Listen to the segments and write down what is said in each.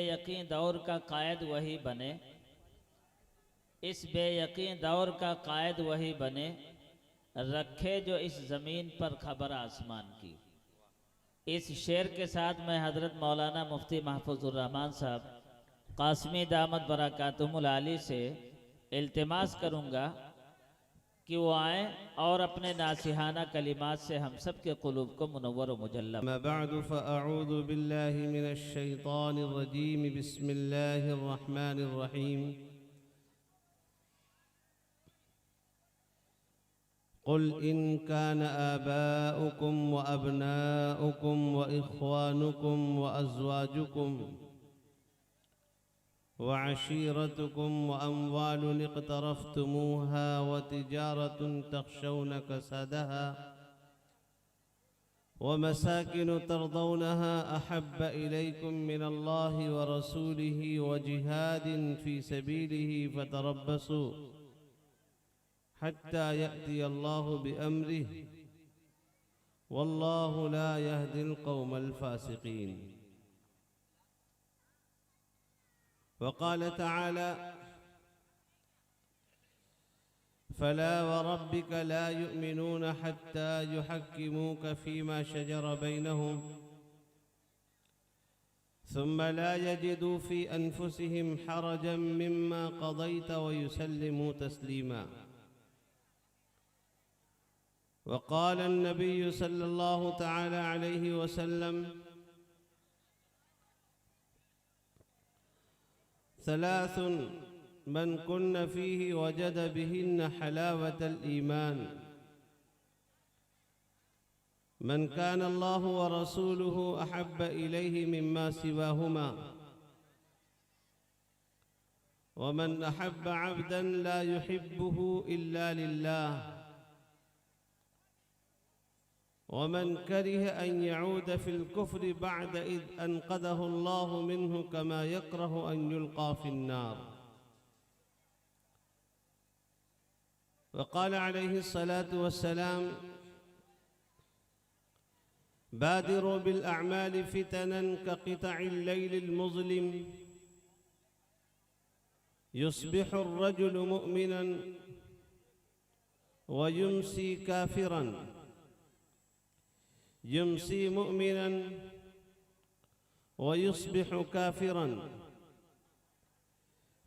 बेयकीन दौर का कायद वही बने, इस बेयकीन दौर का कायद वही बने, रखे जो इस ज़मीन पर खबर आसमान की। इस शेर के साथ मैं हज़रत मौलाना मुफ्ती महफूजुर रहमान साहब कासमी दामत बरकातुहुल आली से इल्तिमास करूँगा कि वो आएँ और अपने नासिहाना कलिमात से हम सब के क़ुलूब को मुनव्वर व मुजल्ला। अम्मा बअद फ़अऊज़ु बिल्लाहि मिनश शैतानिर रजीम, बिस्मिल्लाहिर रहमानिर रहीम। क़ुल इन कान आबाउकुम व अबनाउकुम व इख़्वानुकुम व अज़वाजुकुम व अशीरतुकुम व अम्वालुन इक़्तरफ़्तुमूहा व तिजारतुन तख़शौन कसदहा व मसाकिन तरदौनहा अहब्ब इलैकुम मिनल्लाहि व रसूलिहि व जिहादिन फ़ी सबीलिहि फ़तरब्बसू हत्ता यअती अल्लाहु बिअम्रिहि वल्लाहु ला यहदिल क़ौमल फ़ासिक़ीन। वक़ाल तआला फला वरब्बिक ला युमिनून हत्ता युहक्किमूक फ़ीमा शजर बैनहुम सुम्मा ला यजिदू फ़ी अनफुसिहिम हरजन मिम्मा क़ज़ैत व युसल्लिमू तस्लीमा। वक़ाल अन्नबिय्यु सल्लल्लाहु तआला अलैहि वसल्लम सलासुन मन कुन्न फ़ीहि वजद बिहिन्न हलावतल ईमान, मन कान अल्लाहु व रसूलुहु अहब्ब इलैहि मिम्मा सिवाहुमा, व मन अहब्ब अब्दन ला युहिब्बुहु इल्ला लिल्लाह, वमन करिह अन यऊद फिल कुफ्रि बअद इज़ अनक़ज़हु अल्लाहु मिन्हु कमा यकरहु अन युल्क़ा फ़िन्नार। वक़ाल अलैहिस्सलातु वस्सलाम बादिरू बिल अअमालि फ़ितनन कक़ितഇल लैलिल मुज़लिम युस्बिहु अर्रजुलु मुअमिनन व युम्सी काफ़िरन, युम्सी मुअमिनन व युस्बिहु काफ़िरन,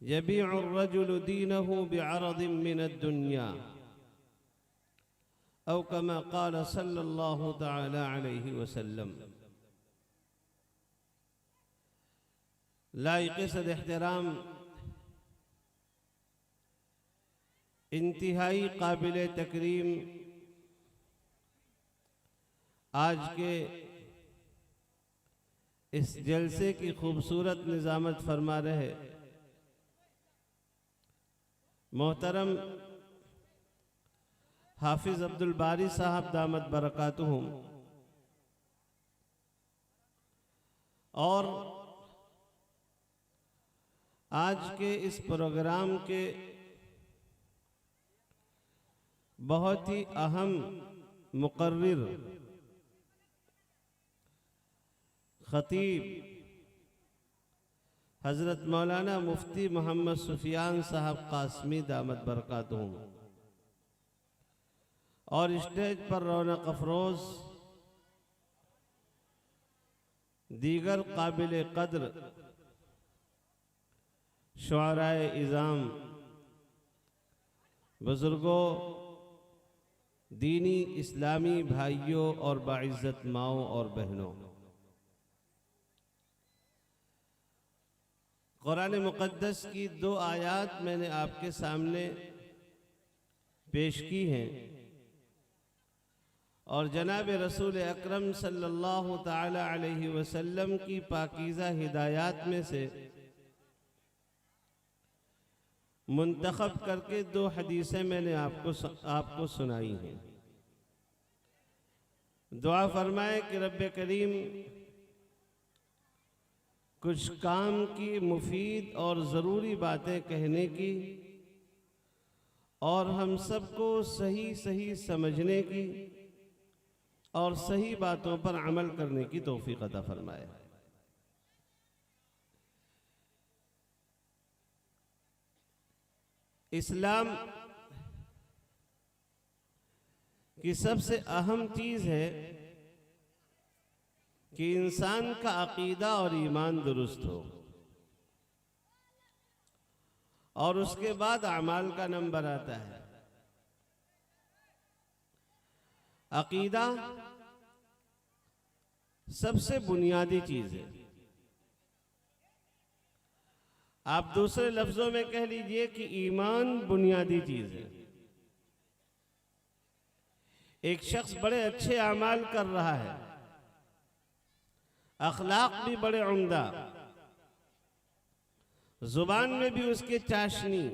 यबीअु अर्रजुलु दीनहु बिअरदिन मिनद दुनिया, औ कमा क़ाल सल्लल्लाहु तआला अलैहि वसल्लम। लाइक़ सद एहतराम, इंतहाई काबिल तकरीम आज के इस जलसे की खूबसूरत निज़ामत फरमा रहे मोहतरम हाफिज़ अब्दुल बारी साहब दामत बरकातुहुम, और आज के इस प्रोग्राम के बहुत ही अहम मुक़र्रिर ख़तीब हज़रत मौलाना मुफ्ती मोहम्मद सुफियान साहब कासमी दामत बरकातुहुम, और स्टेज पर रौनक अफरोज़ दीगर काबिल क़द्र शुअराए इज़ाम, बुज़ुर्गों, दीनी इस्लामी भाइयों और बाइज़्ज़त माओं और बहनों, कुरान मुक़द्दस की दो आयात मैंने आपके सामने पेश की हैं, और जनाब रसूल अकरम सल्लल्लाहु ताला अलैहि वसल्लम की पाकीज़ा हिदायत में से मुंतखब करके दो हदीसें मैंने आपको सुनाई हैं। दुआ फरमाए कि रब्बे करीम कुछ काम की मुफीद और ज़रूरी बातें कहने की और हम सबको सही सही समझने की और सही बातों पर अमल करने की तौफीक अता फरमाए। इस्लाम की सबसे अहम चीज है कि इंसान का अकीदा और ईमान दुरुस्त हो, और उसके बाद अमाल का नंबर आता है। अकीदा सबसे बुनियादी चीज है। आप दूसरे लफ्जों में कह लीजिए कि ईमान बुनियादी चीज है। एक शख्स बड़े अच्छे अमाल कर रहा है, अखलाक भी बड़े उम्दा, जुबान में भी उसके चाशनी,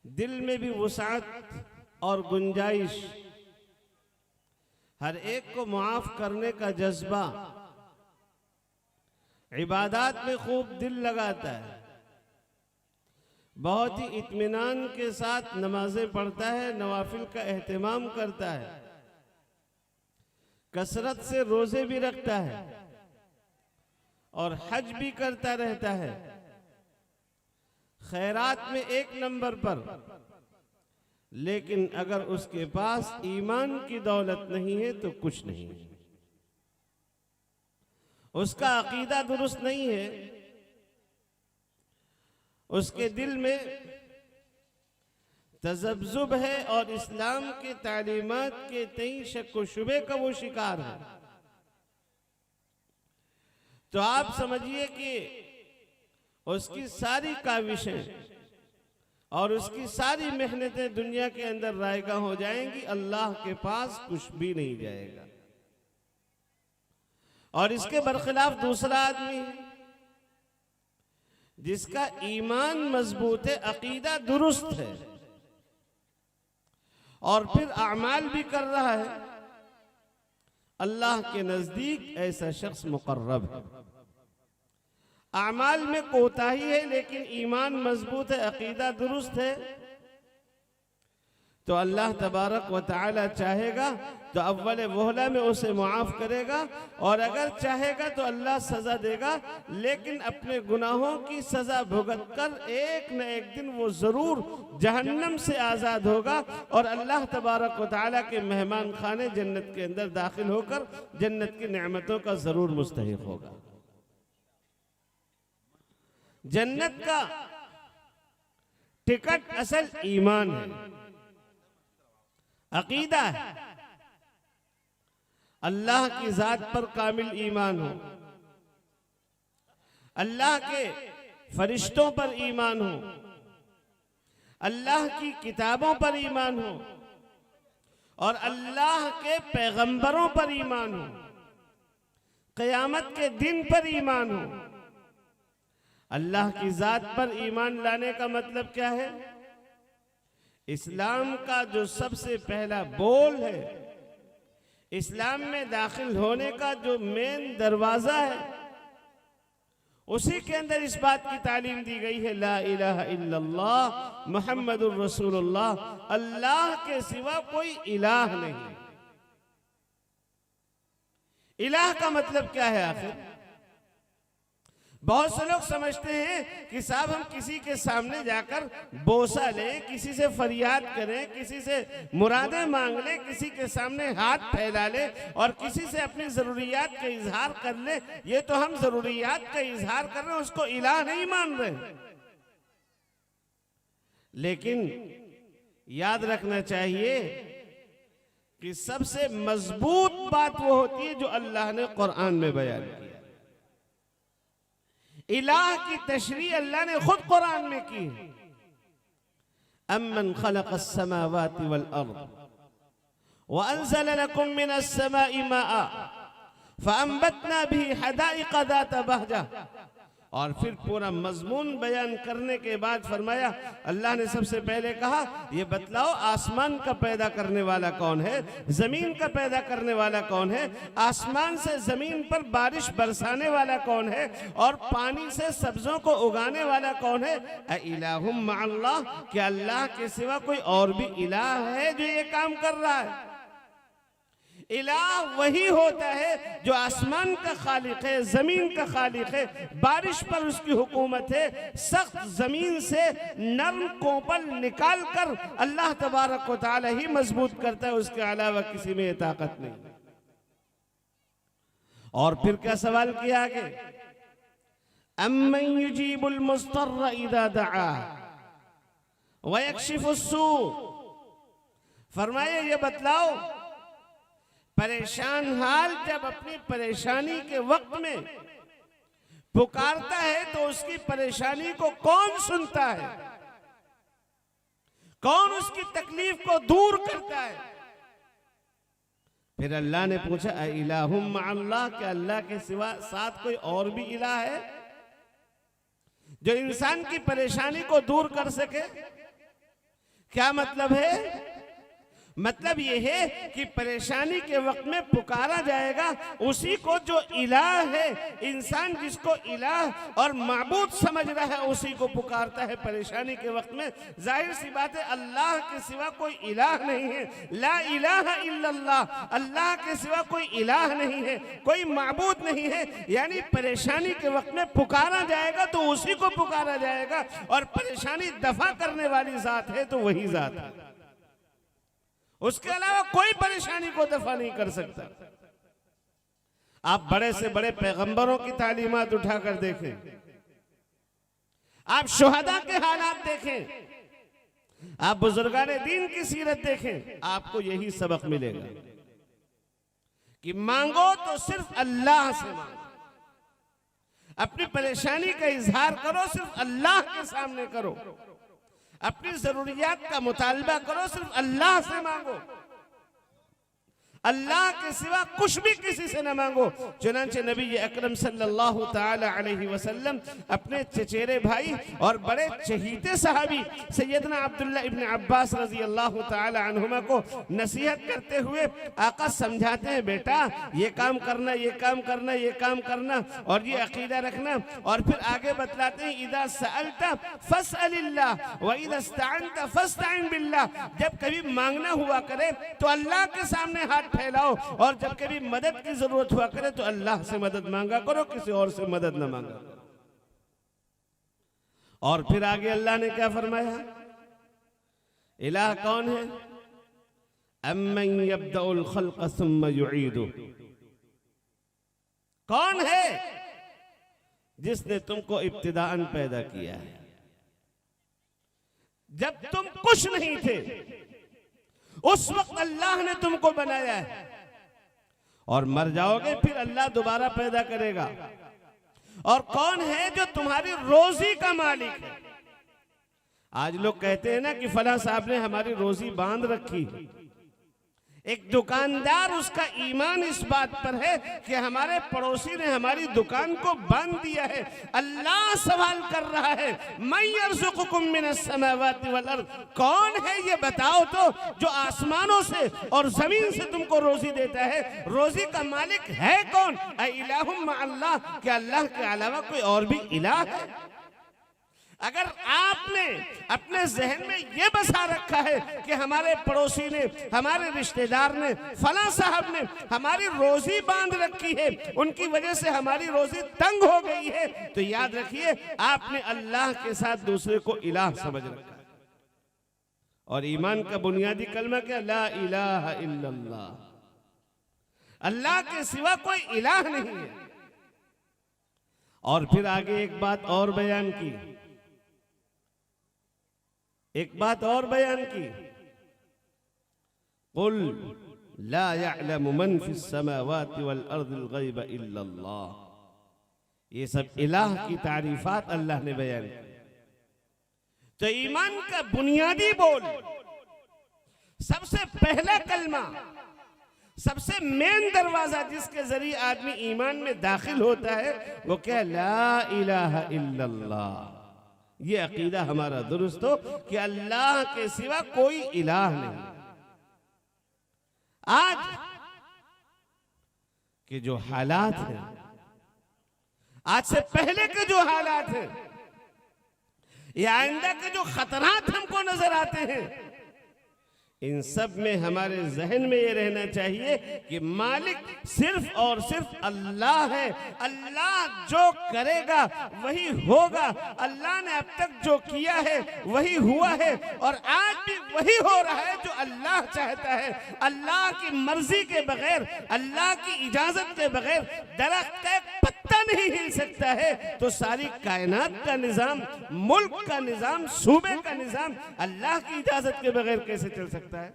दिल में भी वुसाअत और गुंजाइश, हर एक को मुआफ करने का जज्बा, इबादत में खूब दिल लगाता है, बहुत ही इत्मीनान के साथ नमाजें पढ़ता है, नवाफिल का एहतमाम करता है, कसरत से रोजे भी रखता है और हज भी करता रहता है, खैरात में एक नंबर पर। लेकिन अगर उसके पास ईमान की दौलत नहीं है तो कुछ नहीं है। उसका अकीदा दुरुस्त नहीं है, उसके दिल में तजब्जुब है और इस्लाम के तालीमात के तई शक व शुबे का वो शिकार है। तो आप समझिए कि उसकी सारी काविशें और उसकी सारी मेहनतें दुनिया के अंदर रायगा हो जाएंगी, अल्लाह के पास कुछ भी नहीं जाएगा। और इसके बरखिलाफ दूसरा आदमी है जिसका ईमान मजबूत है, अकीदा दुरुस्त है और फिर अमाल भी कर रहा है, अल्लाह के नजदीक ऐसा शख्स मुकर्रब है। अमाल में कोताही है लेकिन ईमान मजबूत है, अकीदा दुरुस्त है, तो अल्लाह तबारक व तआला चाहेगा तो अव्वल वहला में उसे मुआफ करेगा, और अगर चाहेगा तो अल्लाह सजा देगा। लेकिन अपने गुनाहों की सजा भुगत कर एक न एक दिन वो जरूर जहन्नम से आजाद होगा और अल्लाह तबारक व तआला के मेहमान खाने जन्नत के अंदर दाखिल होकर जन्नत की नेमतों का जरूर मुस्तहिक होगा। जन्नत का टिकट असल ईमान है, अकीदा है, अल्लाह की जात पर कामिल ईमान हो, अल्लाह के फरिश्तों पर ईमान हो, अल्लाह की किताबों पर ईमान हो और अल्लाह के पैगंबरों पर ईमान हो, क़यामत के दिन पर ईमान हो। अल्लाह की जात पर ईमान लाने का मतलब क्या है? इस्लाम का जो सबसे पहला बोल है, इस्लाम में दाखिल होने का जो मेन दरवाजा है, उसी के अंदर इस बात की तालीम दी गई है, ला इलाहा इल्लल्लाह मुहम्मदुर रसूलुल्लाह, अल्लाह के सिवा कोई इलाह नहीं। इलाह का मतलब क्या है आखिर? बहुत से लोग समझते हैं कि साहब हम किसी के सामने जाकर बोसा लें, किसी से फरियाद करें, किसी से मुरादें मांग लें, किसी के सामने हाथ फैला लें और किसी से अपनी जरूरियात का इजहार कर लें, ये तो हम जरूरियात का इजहार कर रहे हैं, उसको इलाह नहीं मान रहे। लेकिन याद रखना चाहिए कि सबसे मजबूत बात वो होती है जो अल्लाह ने कुरान में बयान की। इलाह की तशरीह अल्लाह ने खुद कुरान में की है। अम्मन खलक़स समावाति वल अर्द व अंज़ल लकुम मिनस समाई माआ फ़अंबतना बिही हदाइक़ ज़ात बहजा। और फिर पूरा मजमून बयान करने के बाद फरमाया, अल्लाह ने सबसे पहले कहा ये बतलाओ आसमान का पैदा करने वाला कौन है, जमीन का पैदा करने वाला कौन है, आसमान से जमीन पर बारिश बरसाने वाला कौन है और पानी से सब्जों को उगाने वाला कौन है। अइलाहुम मअल्लाह, क्या अल्लाह के सिवा कोई और भी इलाह है जो ये काम कर रहा है? इलाह वही होता है जो आसमान का खालिक है, जमीन का खालिक है, बारिश पर उसकी हुकूमत है। सख्त जमीन से नर्म कोपल निकाल कर अल्लाह तबारक व तआला ही मजबूत करता है, उसके अलावा किसी में ये ताकत नहीं। और फिर क्या सवाल किया आगे, अम्मन युजीबुल मुस्तर्र इज़ा दआ व यक्शिफुस सू, फरमाया ये बतलाओ, परेशान हाल जब अपनी परेशानी के वक्त में पुकारता है तो उसकी परेशानी को कौन सुनता है, कौन उसकी तकलीफ को दूर करता है। फिर अल्लाह ने पूछा अइलाहुम मअल्लाह, क्या अल्लाह के सिवा साथ कोई और भी इलाह है जो इंसान की परेशानी को दूर कर सके? क्या मतलब है? मतलब यह है कि परेशानी के वक्त में पुकारा जाएगा उसी को जो इलाह है। इंसान जिसको इलाह और माबूद समझ रहा है उसी को पुकारता है परेशानी के वक्त में। जाहिर सी बात है अल्लाह के सिवा कोई इलाह नहीं है, ला इलाहा इल्लल्लाह, अल्लाह के सिवा कोई इलाह नहीं है, कोई माबूद नहीं है। यानी परेशानी के वक्त में पुकारा जाएगा तो उसी को पुकारा जाएगा, और परेशानी दफा करने वाली जात है तो वही जात है, उसके अलावा कोई परेशानी को दफा नहीं कर सकता। आप बड़े से बड़े पैगंबरों की तालीमात उठाकर देखें, आप शुहदा के हालात देखें, आप बुजुर्गाने दीन की सीरत देखें, आपको यही सबक मिलेगा कि मांगो तो सिर्फ अल्लाह से मांगो, अपनी परेशानी का इजहार करो सिर्फ अल्लाह के सामने करो, अपनी जरूरियात का मुतालबा करो सिर्फ अल्लाह से मांगो, अल्लाह के सिवा कुछ भी किसी से न मांगो। चुनांचे नबी अकरम सल्लल्लाहु ताला अलैहि वसल्लम अपने चचेरे भाई और बड़े चहीते सहाबी सैयदना अब्दुल्लाह इब्न अब्बास रजी अल्लाह ताला अन्हुमा को नसीहत करते हुए आका समझाते हैं, बेटा ये काम करना, ये काम करना, ये काम करना, और ये अकीदा रखना। और फिर आगे बतलाते हैं, इदा सअलता फस्अलिल्लाह व इदा इस्तअनता फस्तईन बिल्लाह, जब कभी मांगना हुआ करे तो अल्लाह के सामने हाथ फैलाओ, और जब कभी मदद की जरूरत हुआ करे तो अल्लाह से मदद मांगा करो, किसी और से मदद न मांगा करो। और फिर आगे अल्लाह ने क्या फरमाया, इलाह कौन है, अम्मन यब्दउल खल्क़ सुम्मा युईदु, कौन है जिसने तुमको इब्तिदाअन पैदा किया है, जब तुम कुछ नहीं थे उस वक्त अल्लाह ने तुमको बनाया है, और मर जाओगे फिर अल्लाह दोबारा पैदा करेगा। और कौन है जो तुम्हारी रोजी का मालिक है। आज लोग कहते हैं ना कि फला साहब ने हमारी रोजी बांध रखी। एक दुकानदार, उसका ईमान इस बात पर है कि हमारे पड़ोसी ने हमारी दुकान को बांध दिया है। अल्लाह सवाल कर रहा है, मैं यर्ज़ुकुकुम मिनस समावाति वल अर्द, कौन है ये बताओ तो जो आसमानों से और जमीन से तुमको रोजी देता है। रोजी का मालिक है कौन? इलाहुम मअल्लाह, क्या अल्लाह के अलावा कोई और भी इलाह है? अगर आपने अपने जहन में यह बसा रखा है कि हमारे पड़ोसी ने, हमारे रिश्तेदार ने, फला साहब ने हमारी रोजी बांध रखी है, उनकी वजह से हमारी रोजी तंग हो गई है, तो याद रखिए आपने अल्लाह के साथ दूसरे को इलाह समझ रखा है। और ईमान का बुनियादी कलमा क्या? ला इलाहा इल्लल्लाह, अल्लाह के सिवा कोई इलाह नहीं है। और फिर आगे एक बात और बयान की, एक बात और बयान की, कुल ला यअलमु मन फिस समावाति वल अर्दिल गैब इल्लल्लाह। ये सब इलाह की तारीफात अल्लाह ने बयान की। तो ईमान का बुनियादी बोल, सबसे पहला कलमा, सबसे मेन दरवाजा जिसके जरिए आदमी ईमान में दाखिल होता है वो क्या? ला इलाहा इल्लल्लाह। ये अकीदा हमारा दुरुस्त हो कि अल्लाह के सिवा कोई इलाह नहीं। आज के जो हालात हैं, आज से पहले के जो हालात हैं, या आइंदा के जो खतरात हमको नजर आते हैं, इन सब में हमारे जहन में ये रहना चाहिए कि मालिक सिर्फ और सिर्फ अल्लाह है। अल्लाह जो करेगा वही होगा। अल्लाह ने अब तक जो किया है वही हुआ है और आज भी वही हो रहा है जो अल्लाह चाहता है। अल्लाह की मर्जी के बगैर, अल्लाह की इजाजत के बगैर दरख्त का एक पत्ता नहीं हिल सकता है। तो सारी कायनात का निजाम, मुल्क का निजाम, सूबे का निजाम अल्लाह की इजाजत के बगैर कैसे चल सकता है?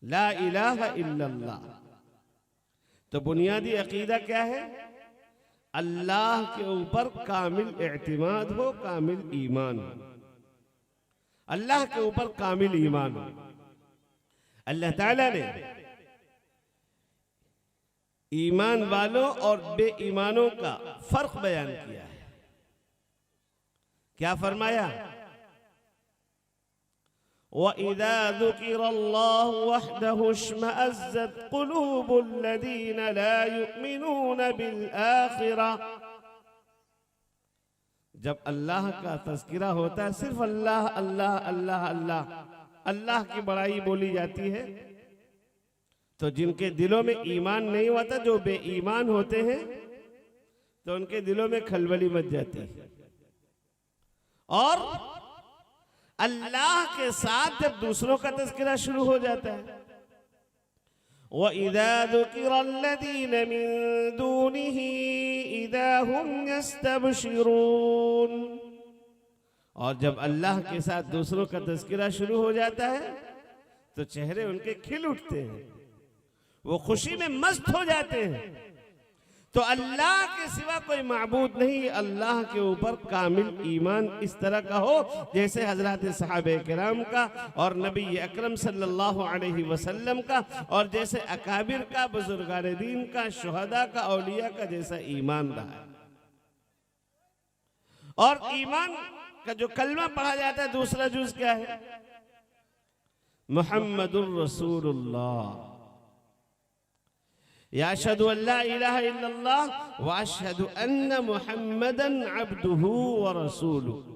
ला इलाहा इल्लल्लाह। तो बुनियादी अकीदा क्या है? अल्लाह के ऊपर कामिल एतमाद हो, कामिल ईमान हो। अल्लाह के ऊपर कामिल ईमान हो। अल्लाह ताला ने ईमान वालों और बेईमानों का फर्क बयान किया है। क्या फरमाया? वइज़ा ज़ुकिरल्लाहु वहदहु इश्मअज़्ज़त क़ुलूबुल्लज़ीना ला युमिनूना बिल आखिरह। जब अल्लाह का तज़किरा होता है, सिर्फ अल्लाह अल्लाह अल्लाह अल्लाह अल्लाह की बड़ाई बोली जाती है, तो जिनके दिलों में ईमान नहीं होता, जो बेईमान होते हैं, तो उनके दिलों में खलबली मच जाती है। और अल्लाह के साथ जब दूसरों का तज़किरा शुरू हो जाता है, वइज़ा ज़ुकिरल्लज़ीना मिन दूनिही इज़ा हुम यस्तबशिरून। और जब अल्लाह के साथ दूसरों का तज़किरा शुरू हो जाता है तो चेहरे उनके खिल उठते हैं, वो खुशी में मस्त हो जाते हैं। तो अल्लाह के सिवा कोई माबूद नहीं। अल्लाह के ऊपर कामिल ईमान इस तरह का हो जैसे हजरत सहाबे किराम का और नबी अकरम सल्लल्लाहु अलैहि वसल्लम का और जैसे अकाबिर का, बुजुर्गान दीन का, शुहदा का, औलिया का जैसा ईमान रहा है। और ईमान का जो कलमा पढ़ा जाता है, दूसरा जुज क्या है? मुहम्मदुर रसूलुल्लाह। याशहदु अल्ला इलाहा इल्लल्लाह व अशहदु अन्न मुहम्मदन अब्दुहु व रसूलुहु।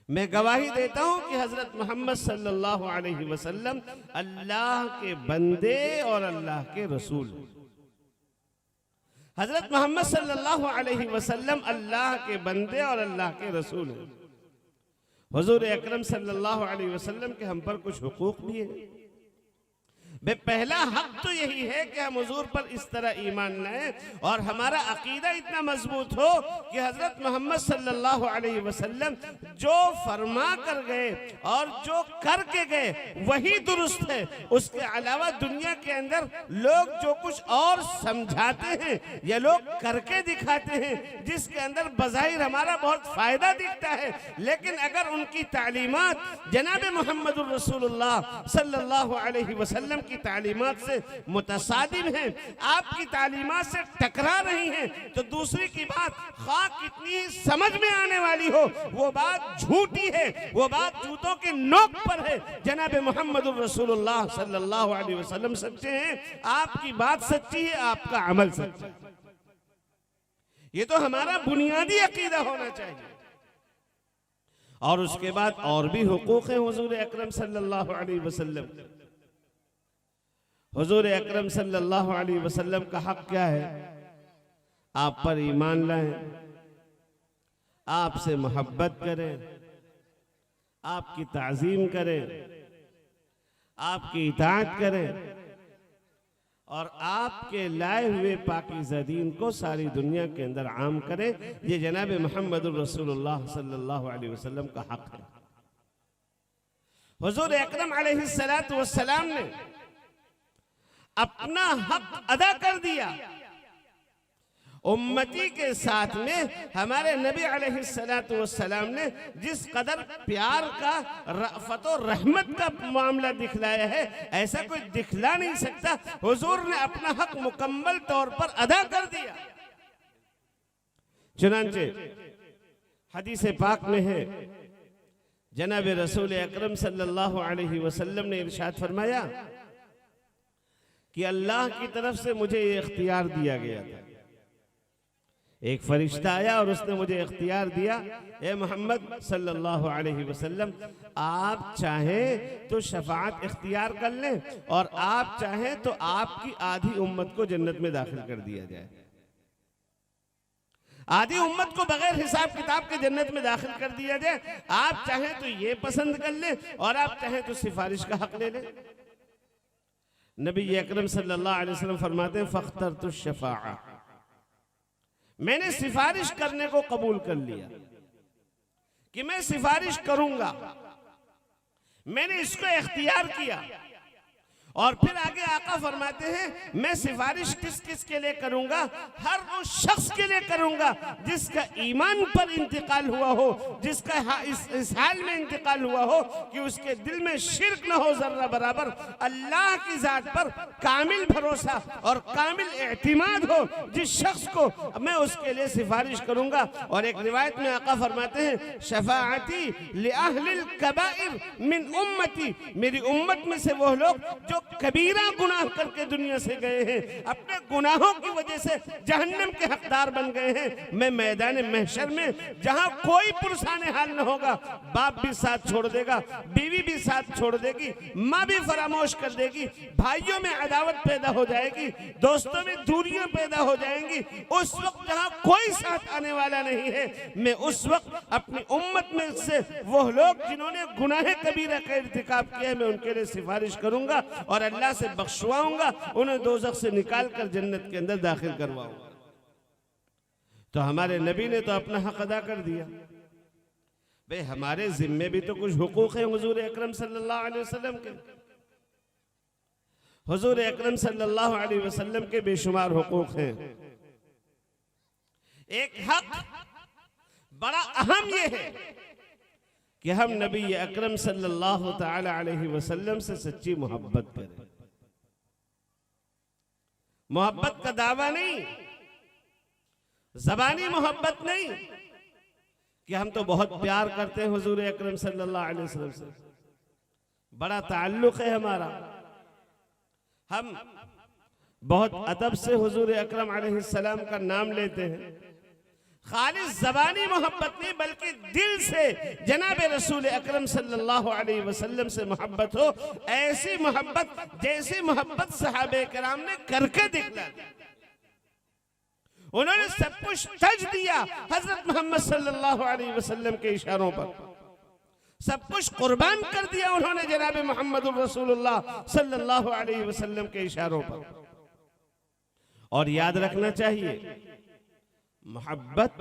मैं गवाही देता हूं कि हजरत मोहम्मद सल्लल्लाहु अलैहि वसल्लम अल्लाह के बंदे और अल्लाह के रसूल। हजरत मोहम्मद सल्लल्लाहु अलैहि वसल्लम अल्लाह के बंदे और अल्लाह के रसूल हैं। हुजूर अकरम सल्लल्लाहु अलैहि वसल्लम के हम पर कुछ हुकूक भी है। पहला हक तो यही है कि हम हुजूर पर इस तरह ईमान लाएं और हमारा अकीदा इतना मजबूत हो कि हजरत मोहम्मद सल्लल्लाहु अलैहि वसल्लम जो फरमा कर गए और जो करके गए वही दुरुस्त है। उसके अलावा दुनिया के अंदर लोग जो कुछ और समझाते हैं या लोग करके दिखाते हैं, जिसके अंदर बज़ाहिर हमारा बहुत फायदा दिखता है, लेकिन अगर उनकी तालीमात जनाब मुहम्मदुर रसूलुल्लाह सल्लल्लाहु अलैहि वसल्लम की तालीमात से मुतसादिम हैं, आपकी तालीमात से टकरा रही हैं, तो दूसरी की बात खा कितनी समझ में आने वाली हो, वो बात झूठी है, वो बात जूतों की नोक पर है। जनाब मुहम्मदुर रसूलुल्लाह सल्लल्लाहु अलैहि वसल्लम सच्चे हैं, आपकी बात सच्ची है, आपका अमल सच्चा है। ये तो हमारा बुनियादी अकीदा होना चाहिए। और उसके बाद और भी हुकूक हैं हुजूर अकरम सल्लल्लाहु अलैहि वसल्लम। हुजूर अकरम सल्लल्लाहु अलैहि वसल्लम का हक क्या है? आप पर ईमान लाएं, आपसे मोहब्बत करें, आपकी ताज़ीम करें, आपकी इताअत करें और आपके लाए हुए पाकीज़ा दीन को सारी दुनिया के अंदर आम करें। ये जनाब मुहम्मदुर रसूलुल्लाह सल्लल्लाहु अलैहि वसल्लम का हक है। हुजूर अकरम अलैहिस्सलातु वस्सलाम ने अपना हक अदा कर दिया। उम्मती के साथ में हमारे नबी अलैहिस्सलातु वस्सलाम ने जिस कदर प्यार का, रफ़त और रहमत का मामला दिखलाया है, ऐसा कोई दिखला नहीं सकता। हुजूर ने अपना हक मुकम्मल तौर पर अदा कर दिया। चुनांचे हदीस पाक में है, जनाब रसूल अकरम सल्लल्लाहु अलैहि वसल्लम ने इरशाद फरमाया कि अल्लाह की तरफ से मुझे ये इख्तियार दिया गया था एक फरिश्ता आया और उसने मुझे इख्तियार दिया, ए मोहम्मद सल्लल्लाहु अलैहि वसल्लम, आप चाहें तो शफाअत इख्तियार कर लें और आप चाहें तो आपकी आधी उम्मत को जन्नत में दाखिल कर दिया जाए। आधी उम्मत को बगैर हिसाब किताब के जन्नत में दाखिल कर दिया जाए। आप चाहें तो ये पसंद कर लें और आप चाहें तो सिफारिश का हक ले लें। नबी अकरम सल्लल्लाहु अलैहि वसल्लम फरमाते हैं, फ़ख्तरतु शफ़ाअ, मैंने सिफारिश करने को कबूल कर लिया कि मैं सिफारिश करूंगा, मैंने इसको इख्तियार किया। और फिर आगे आका फरमाते हैं, मैं सिफारिश किस किस के लिए करूंगा? हर उस शख्स के लिए करूंगा जिसका ईमान पर इंतकाल हुआ हो, जिसका इस हाल में इंतकाल हुआ हो कि उसके दिल में शिर्क न हो जर्रा बराबर, अल्लाह की जात पर कामिल भरोसा और कामिल एतमाद हो, जिस शख्स को मैं उसके लिए सिफारिश करूंगा। और एक रिवायत में आका फरमाते हैं, शफाअती लिअहलिल कबाइर मिन उम्मती, मेरी उम्मत में से वो लोग जो कबीरा गुनाह करके दुनिया से गए हैं, अपने गुनाहों की वजह से जहन्नम के हकदार बन गए हैं, मैं मैदान महशर में जहां कोई पुरसाने हाल न होगा, बाप भी साथ छोड़ देगा, बीवी भी साथ छोड़ देगी, माँ भी फरामोश कर देगी, भाइयों में अदावत पैदा हो जाएगी, दोस्तों में दूरियां पैदा हो जाएंगी, उस वक्त जहां कोई साथ आने वाला नहीं है, मैं उस वक्त अपनी उम्मत में से वो लोग जिन्होंने गुनाह कबीरा का इर्तिकाब किया है, मैं उनके लिए सिफारिश करूंगा और अल्लाह से बख्शवाऊंगा, उन्हें दोज़ख से निकाल कर जन्नत के अंदर दाखिल करवाऊंगा। तो हमारे नबी ने तो अपना हक अदा कर दिया। भाई हमारे जिम्मे भी तो कुछ हुकूक है हुजूर अकरम सल्लल्लाहु अलैहि वसल्लम के। हुजूर अकरम सल्लल्लाहु अलैहि वसल्लम के बेशुमार हुकूक हैं। एक हक बड़ा अहम ये है कि हम नबी अकरम सल्लल्लाहु ताला अलैहि वसल्लम से सच्ची मोहब्बत करें। मोहब्बत का दावा नहीं, ज़बानी मोहब्बत नहीं कि हम तो बहुत प्यार करते हैं हुजूर अकरम सल्लल्लाहु अलैहि वसल्लम से, बड़ा ताल्लुक है हमारा, हम बहुत अदब से हुजूर अकरम अलैहि सलाम का नाम लेते हैं। खालिस ज़बानी मोहब्बत नहीं बल्कि दिल से जनाब रसूल अकरम सल्लल्लाहु अलैहि वसल्लम से मोहब्बत हो, ऐसी मोहब्बत जैसी मोहब्बत सहाबे किराम ने करके दिखला। उन्होंने सब कुछ तज दिया हजरत मोहम्मद सल्लल्लाहु अलैहि वसल्लम के इशारों पर, सब कुछ कुर्बान कर दिया उन्होंने जनाब मोहम्मद रसूलुल्लाह सल्लल्लाहु अलैहि वसल्लम के इशारों पर। और याद रखना चाहिए, मोहब्बत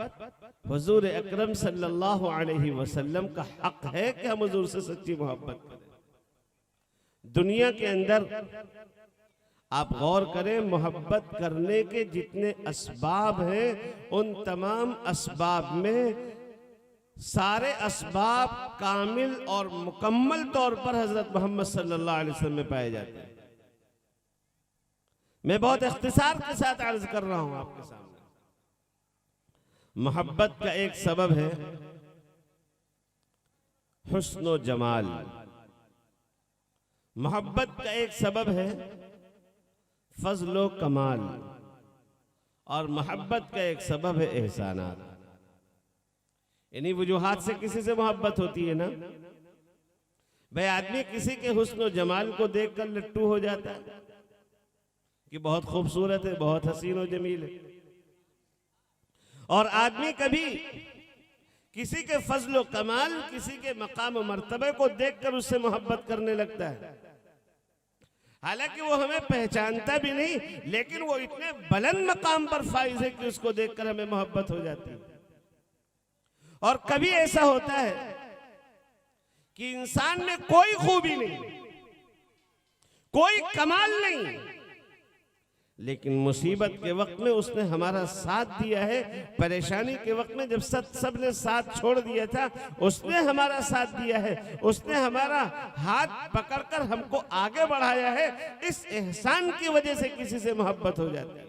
हुजूर अकरम सल्लल्लाहु अलैहि वसल्लम का हक है कि हम हुजूर से सच्ची मोहब्बत करें। दुनिया के अंदर आप गौर करें, मोहब्बत करने के जितने असबाब हैं, उन तमाम असबाब में सारे असबाब कामिल और मुकम्मल तौर पर हजरत मोहम्मद सल्लल्लाहु अलैहि वसल्लम में पाए जाते हैं। मैं बहुत इख्तिसार के साथ अर्ज कर रहा हूं आपके सामने। मोहब्बत का एक सबब है हुस्न व जमाल, मोहब्बत का एक सबब है फजल व कमाल, और मोहब्बत का एक सबब है एहसानात। इन्हीं वजूहात से किसी से मोहब्बत होती है ना भाई। आदमी किसी के हुस्न व जमाल को देखकर लट्टू हो जाता है कि बहुत खूबसूरत है, बहुत हसीन व जमील है, और आदमी कभी किसी के फजल व कमाल, किसी के मकाम व मर्तबे को देखकर उससे मोहब्बत करने लगता है। हालांकि वो हमें पहचानता भी नहीं, लेकिन वो इतने बुलंद मकाम पर फाइज है कि उसको देखकर हमें मोहब्बत हो जाती है। और कभी ऐसा होता है कि इंसान में कोई खूबी नहीं, कोई कमाल नहीं, लेकिन मुसीबत के वक्त में उसने हमारा साथ दिया है। परेशानी के वक्त में जब सब ने साथ छोड़ दिया था, उसने हमारा साथ दिया है, उसने हमारा हाथ पकड़कर हमको आगे बढ़ाया है। इस एहसान की वजह से किसी से मोहब्बत हो जाती है।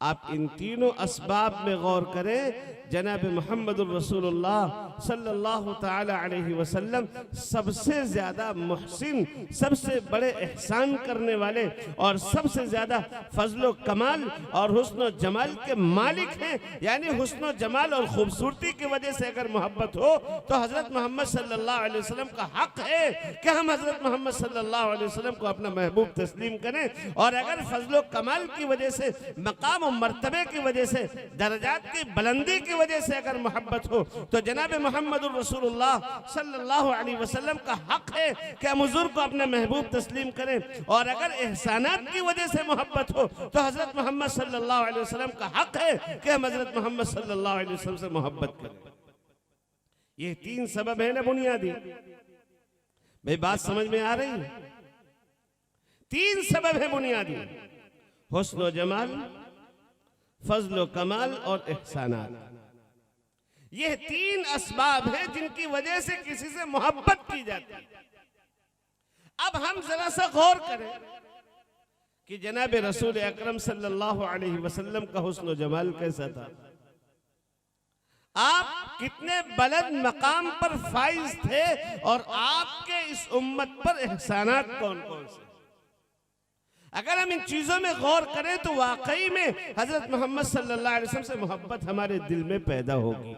आप इन तीनों असबाब में गौर करें। जनाब मुहम्मदुर रसूलुल्लाह सल्लल्लाहु ताला अलैहि वसल्लम सबसे ज्यादा मुहसिन, सबसे बड़े एहसान करने वाले और सबसे ज्यादा फजलो कमाल और हुस्न जमाल के मालिक हैं। यानी हुस्न जमाल और खूबसूरती की वजह से अगर मोहब्बत हो तो हजरत मोहम्मद सल्लल्लाहु अलैहि वसल्लम का हक है कि हम हजरत मोहम्मद सल्लल्लाहु अलैहि वसल्लम को अपना महबूब तस्लीम करें। और अगर फजलो कमाल की वजह से, मकाम और मर्तबे की वजह से, दर्जात की बुलंदी की वजह से अगर मोहब्बत हो तो जनाब मुहम्मदुर रसूलुल्लाह सल्लल्लाहु अलैहि वसल्लम का हक है कि हम हुजूर को अपना महबूब तस्लीम करें। और अगर एहसानात की वजह से मोहब्बत हो तो हजरत मोहम्मद सल्लल्लाहु अलैहि वसल्लम का हक है कि हम हजरत मोहम्मद सल्लल्लाहु अलैहि वसल्लम से मोहब्बत करें। ये तीन सबब है ना बुनियादी। भाई बात समझ में आ रही है? तीन सबब है बुनियादी, हुस्न जमाल, फजल कमाल और एहसानात। ये तीन असबाब हैं जिनकी वजह से किसी से मोहब्बत की जाती है। अब हम जरा सा गौर करें कि जनाब रसूल अकरम सल्लल्लाहु अलैहि वसल्लम का हुस्न जमाल कैसा था। आप कितने बुलंद मकाम पर फाइज थे और आपके इस उम्मत पर एहसानात कौन कौन से। अगर हम इन चीजों में गौर करें तो वाकई में हजरत मोहम्मद सल्लल्लाहु अलैहि वसल्लम से मोहब्बत हमारे दिल में पैदा होगी।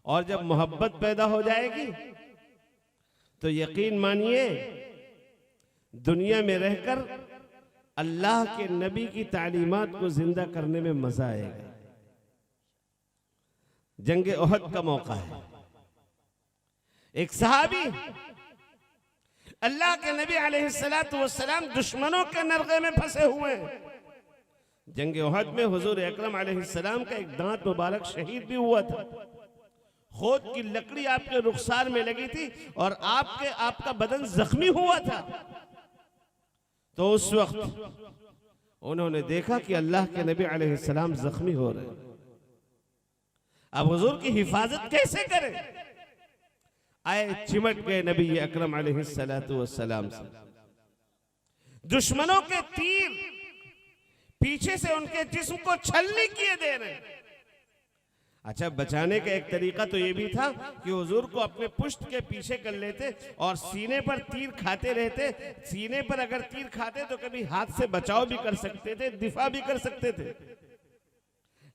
और जब मोहब्बत पैदा हो जाएगी तो यकीन मानिए दुनिया में रहकर अल्लाह के नबी की तालीमात को जिंदा करने में मजा आएगा। जंगे ओहद का मौका है। एक सहाबी अल्लाह के नबी अलैहिस्सलातु वस्सलाम दुश्मनों के नरगे में फंसे हुए हैं। जंगे ओहद में हुजूर अकरम अलैहिस्सलाम का एक दांत मुबारक शहीद भी हुआ था। खोद की लकड़ी आपके रुखसार में लगी थी और आपका बदन जख्मी हुआ था। तो उस वक्त उन्होंने देखा कि अल्लाह के नबी अलैहिस्सलाम जख्मी हो रहे हैं। अब हुजूर की हिफाजत कैसे करें? आए चिमट गए नबी अकरम अलैहिस्सलातु वस्सलाम से। दुश्मनों के तीर पीछे से उनके जिस्म को छलनी किए दे रहे हैं। अच्छा, बचाने का एक तरीका तो ये भी था कि हुजूर को अपने पुष्ट के पीछे कर लेते और सीने पर तीर खाते रहते। सीने पर अगर तीर खाते तो कभी हाथ से बचाव भी कर सकते थे, दिफा भी कर सकते थे।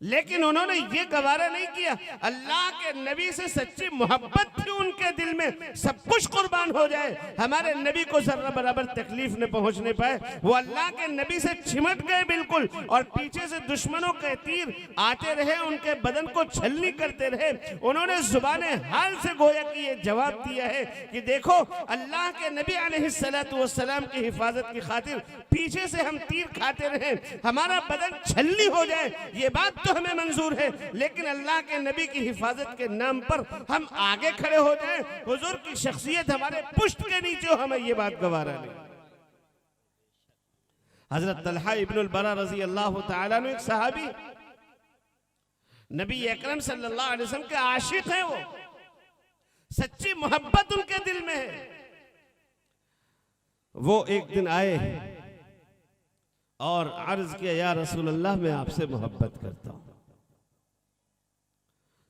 लेकिन उन्होंने ये गवारा नहीं किया। अल्लाह के नबी से सच्ची मोहब्बत थी उनके दिल में, सब कुछ कुर्बान हो जाए, हमारे नबी को जर्रा बराबर तकलीफ न पहुंचने पाए। वो अल्लाह के नबी से चिमट गए बिल्कुल और पीछे से दुश्मनों के तीर आते रहे, उनके बदन को छलनी करते रहे। उन्होंने जुबाने हाल से गोया कि ये जवाब दिया है कि देखो अल्लाह के नबी अलैहिस्सलातु वस्सलाम की हिफाजत की खातिर पीछे से हम तीर खाते रहे, हमारा बदन छलनी हो जाए, ये बात तो हमें मंजूर है, लेकिन अल्लाह के नबी की हिफाजत के नाम पर हम आगे खड़े हो जाएं, हुजूर की शख्सियत हमारे पुष्ट के नीचे हो, हमें ये बात गवारा नहीं। हजरत तलहा इब्नुल बरा रजी अल्लाह तआला ने, एक सहाबी नबी अकरम सल्लल्लाहु अलैहि वसल्लम के आशिक हैं, वो सच्ची मोहब्बत उनके दिल में है। वो एक दिन आए और अर्ज किया, या रसूल अल्लाह मैं आपसे मोहब्बत करता हूं।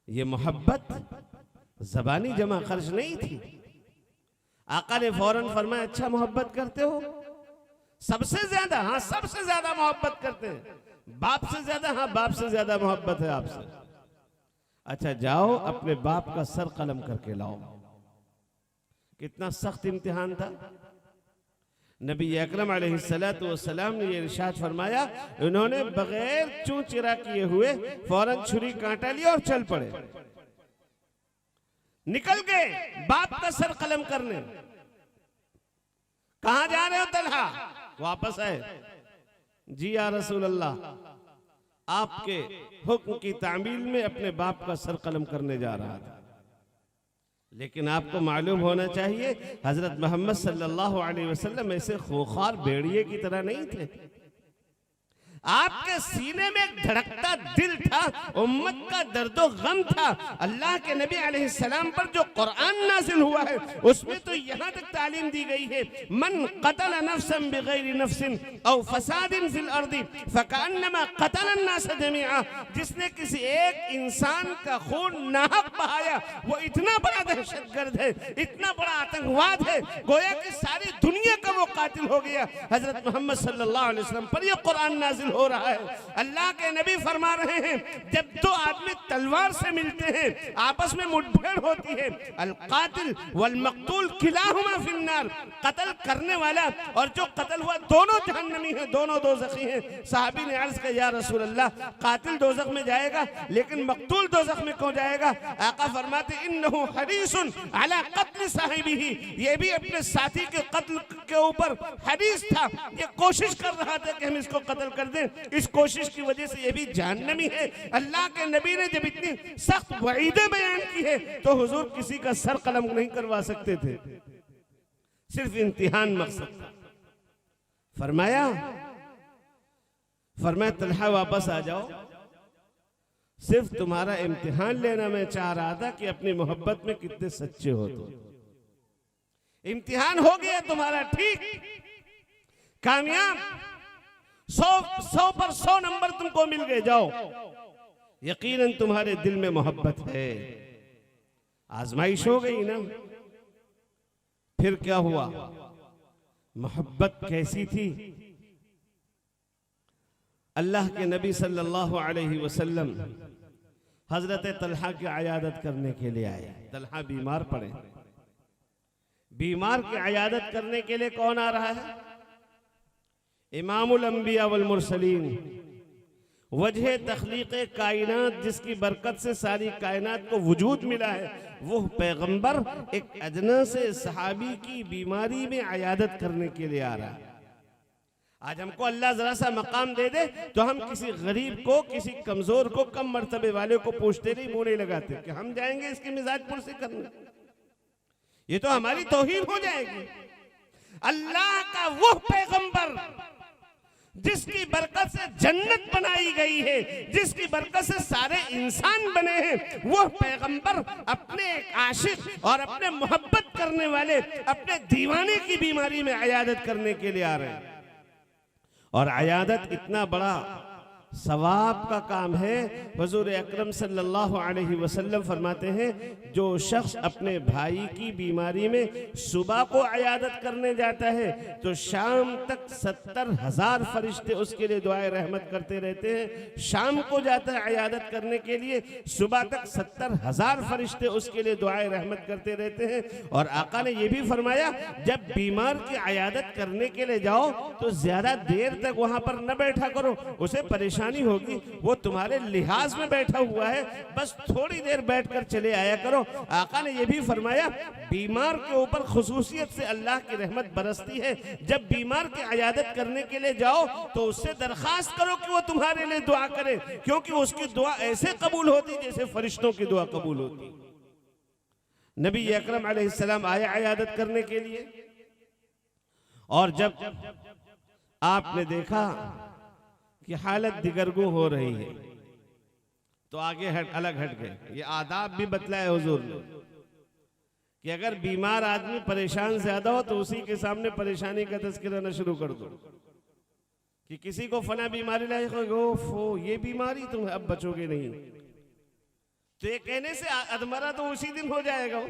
ये मोहब्बत जबानी जमा खर्च नहीं थी। आका ने फौरन फरमाया, अच्छा मोहब्बत करते हो? सबसे ज्यादा? हाँ सबसे ज्यादा मोहब्बत करते हैं। बाप से ज्यादा? हाँ बाप से ज्यादा मोहब्बत है आपसे। अच्छा जाओ अपने बाप का सर कलम करके लाओ। कितना सख्त इम्तिहान था। नबी अकरम अलैहिस्सलातु वस्सलाम ने ये इरशाद फरमाया, उन्होंने बगैर चूं चिरा किए हुए फौरन छुरी कांटा लिया और चल पड़े, निकल गए बाप का सर कलम करने। कहां जा रहे हो तलहा? वापस आए। जी या रसूल अल्लाह, आपके हुक्म की तामील में अपने बाप का सर कलम करने जा रहा था। लेकिन आपको मालूम होना चाहिए हजरत मोहम्मद सल्लल्लाहु अलैहि वसल्लम ऐसे खूंखार भेड़िए की तरह नहीं थे। आपके सीने में एक धड़कता दिल था, उम्मत का दर्दो गम था। अल्लाह के नबी अलैहिस्सलाम पर जो कुरान नाज़िल हुआ है उसमें तो यहाँ तक तालीम दी गई है, मन क़तल नफ्सन बिगैरि नफ्सिन औ फसादिन फिल अर्दी फकअन्नमा क़तल अन्नास जमीआ। जिसने किसी एक इंसान का खून नाहक बहाया वो इतना बड़ा दहशतगर्द है, इतना बड़ा आतंकवाद है, गोया कि सारी दुनिया का वो कातिल हो गया। हजरत मोहम्मद सल्लल्लाहु अलैहि वसल्लम पर यह कुरान नाज़िल हो रहा है। अल्लाह के नबी फरमा रहे हैं, जब दो आदमी तलवार से मिलते हैं, आपस में मुठभेड़ होती है, अल कातिल वल मक़तूल किलाहुमा फिन्नार। कत्ल करने वाला और जो कत्ल हुआ दोनों जहन्नमी हैं, दोनों दोज़खी हैं। सहाबी ने अर्ज़ किया, या रसूल अल्लाह, कातिल दोज़ख में जाएगा लेकिन मक़तूल दोज़ख में क्यों जाएगा? आका फरमाते, इन्नहु हरीसुन अला क़त्ल साहिबिही। ये भी अपने साथी के कत्ल के ऊपर हरीस था, ये कोशिश कर रहा था कि हम इसको कत्ल कर दें। इस कोशिश की वजह से ये भी जहन्नमी है। अल्लाह के नबी ने जब इतनी सख्त वईदें बयान की है तो हुजूर किसी का सर कलम नहीं करवा सकते थे, सिर्फ इम्तिहान मकसद था। फरमाया तलहा वापस आ जाओ, सिर्फ तुम्हारा इम्तिहान लेना मैं चाह रहा था कि अपनी मोहब्बत में कितने सच्चे हो तुम। इम्तिहान हो गया तुम्हारा, ठीक, कामयाब, 100 पर 100 नंबर तुमको मिल गए, जाओ। यकीनन तुम्हारे दिल में मोहब्बत है। आजमाइश हो गई ना, फिर क्या हुआ? मोहब्बत कैसी थी? अल्लाह के नबी सल्लल्लाहु अलैहि वसल्लम हजरत तलहा की अयादत करने के लिए आए। तलहा बीमार पड़े। बीमार की अयादत करने के लिए कौन आ रहा है? इमामुल अंबिया वल मुरसलीन, वजह तख्लीक़ कायनात, जिसकी बरकत से सारी कायनात को वजूद मिला है, वो पैगंबर एक अदना से सहाबी की बीमारी में अयादत करने के लिए आ रहा है। आज हमको अल्लाह जरा सा मकाम दे दे तो हम किसी गरीब को, किसी कमजोर को, कम मर्तबे वाले को पूछते नहीं, मुंह नहीं लगाते कि हम जाएंगे इसकी मिजाज पुरसी करने। ये तो हमारी तौहीन हो जाएगी। अल्लाह का वो पैगंबर जिसकी बरकत से जन्नत बनाई गई है, जिसकी बरकत से सारे इंसान बने हैं, वो पैगंबर अपने एक आशिक और अपने मोहब्बत करने वाले, अपने दीवाने की बीमारी में अयादत करने के लिए आ रहे हैं। और अयादत इतना बड़ा सवाब का काम है। हुजूर अकरम सल्लल्लाहु अलैहि वसल्लम फरमाते हैं, जो शख्स अपने भाई की बीमारी में सुबह को अयादत करने जाता है तो शाम तक 70,000 फरिश्ते उसके लिए दुआए रहमत करते रहते हैं। शाम को जाता है अयादत करने के लिए, सुबह तक 70,000 फरिश्ते उसके लिए दुआए रहमत करते रहते हैं। और आका ने यह भी फरमाया, जब बीमार की अयादत करने के लिए जाओ तो ज्यादा देर तक वहां पर न बैठा करो, उसे परेशानी होगी। वो तुम्हारे लिहाज में बैठा हुआ है, बस थोड़ी देर बैठकर चले आया करो। आका ने यह भी फरमाया, बीमार के ऊपर खुसूसियत से अल्लाह की रहमत बरसती है। जब बीमार की अयादत करने के लिए जाओ तो उससे दरखास्त करो कि वो तुम्हारे लिए दुआ करे, क्योंकि उसकी दुआ ऐसे कबूल होती जैसे फरिश्तों की दुआ कबूल होती। नबी अकरम अलैहिस्सलाम आए अयादत करने के लिए, और जब आपने देखा कि हालत दिगरगू हो रही है तो आगे अलग हट गए। ये आदाब भी बतलाए हुजूर ने कि अगर बीमार आदमी परेशान ज्यादा हो तो उसी के सामने परेशानी का तज़किरा न शुरू कर दो कि किसी को फना बीमारी लायक हो, ये बीमारी तुम अब बचोगे नहीं। तो ये कहने से अधमरा तो उसी दिन हो जाएगा।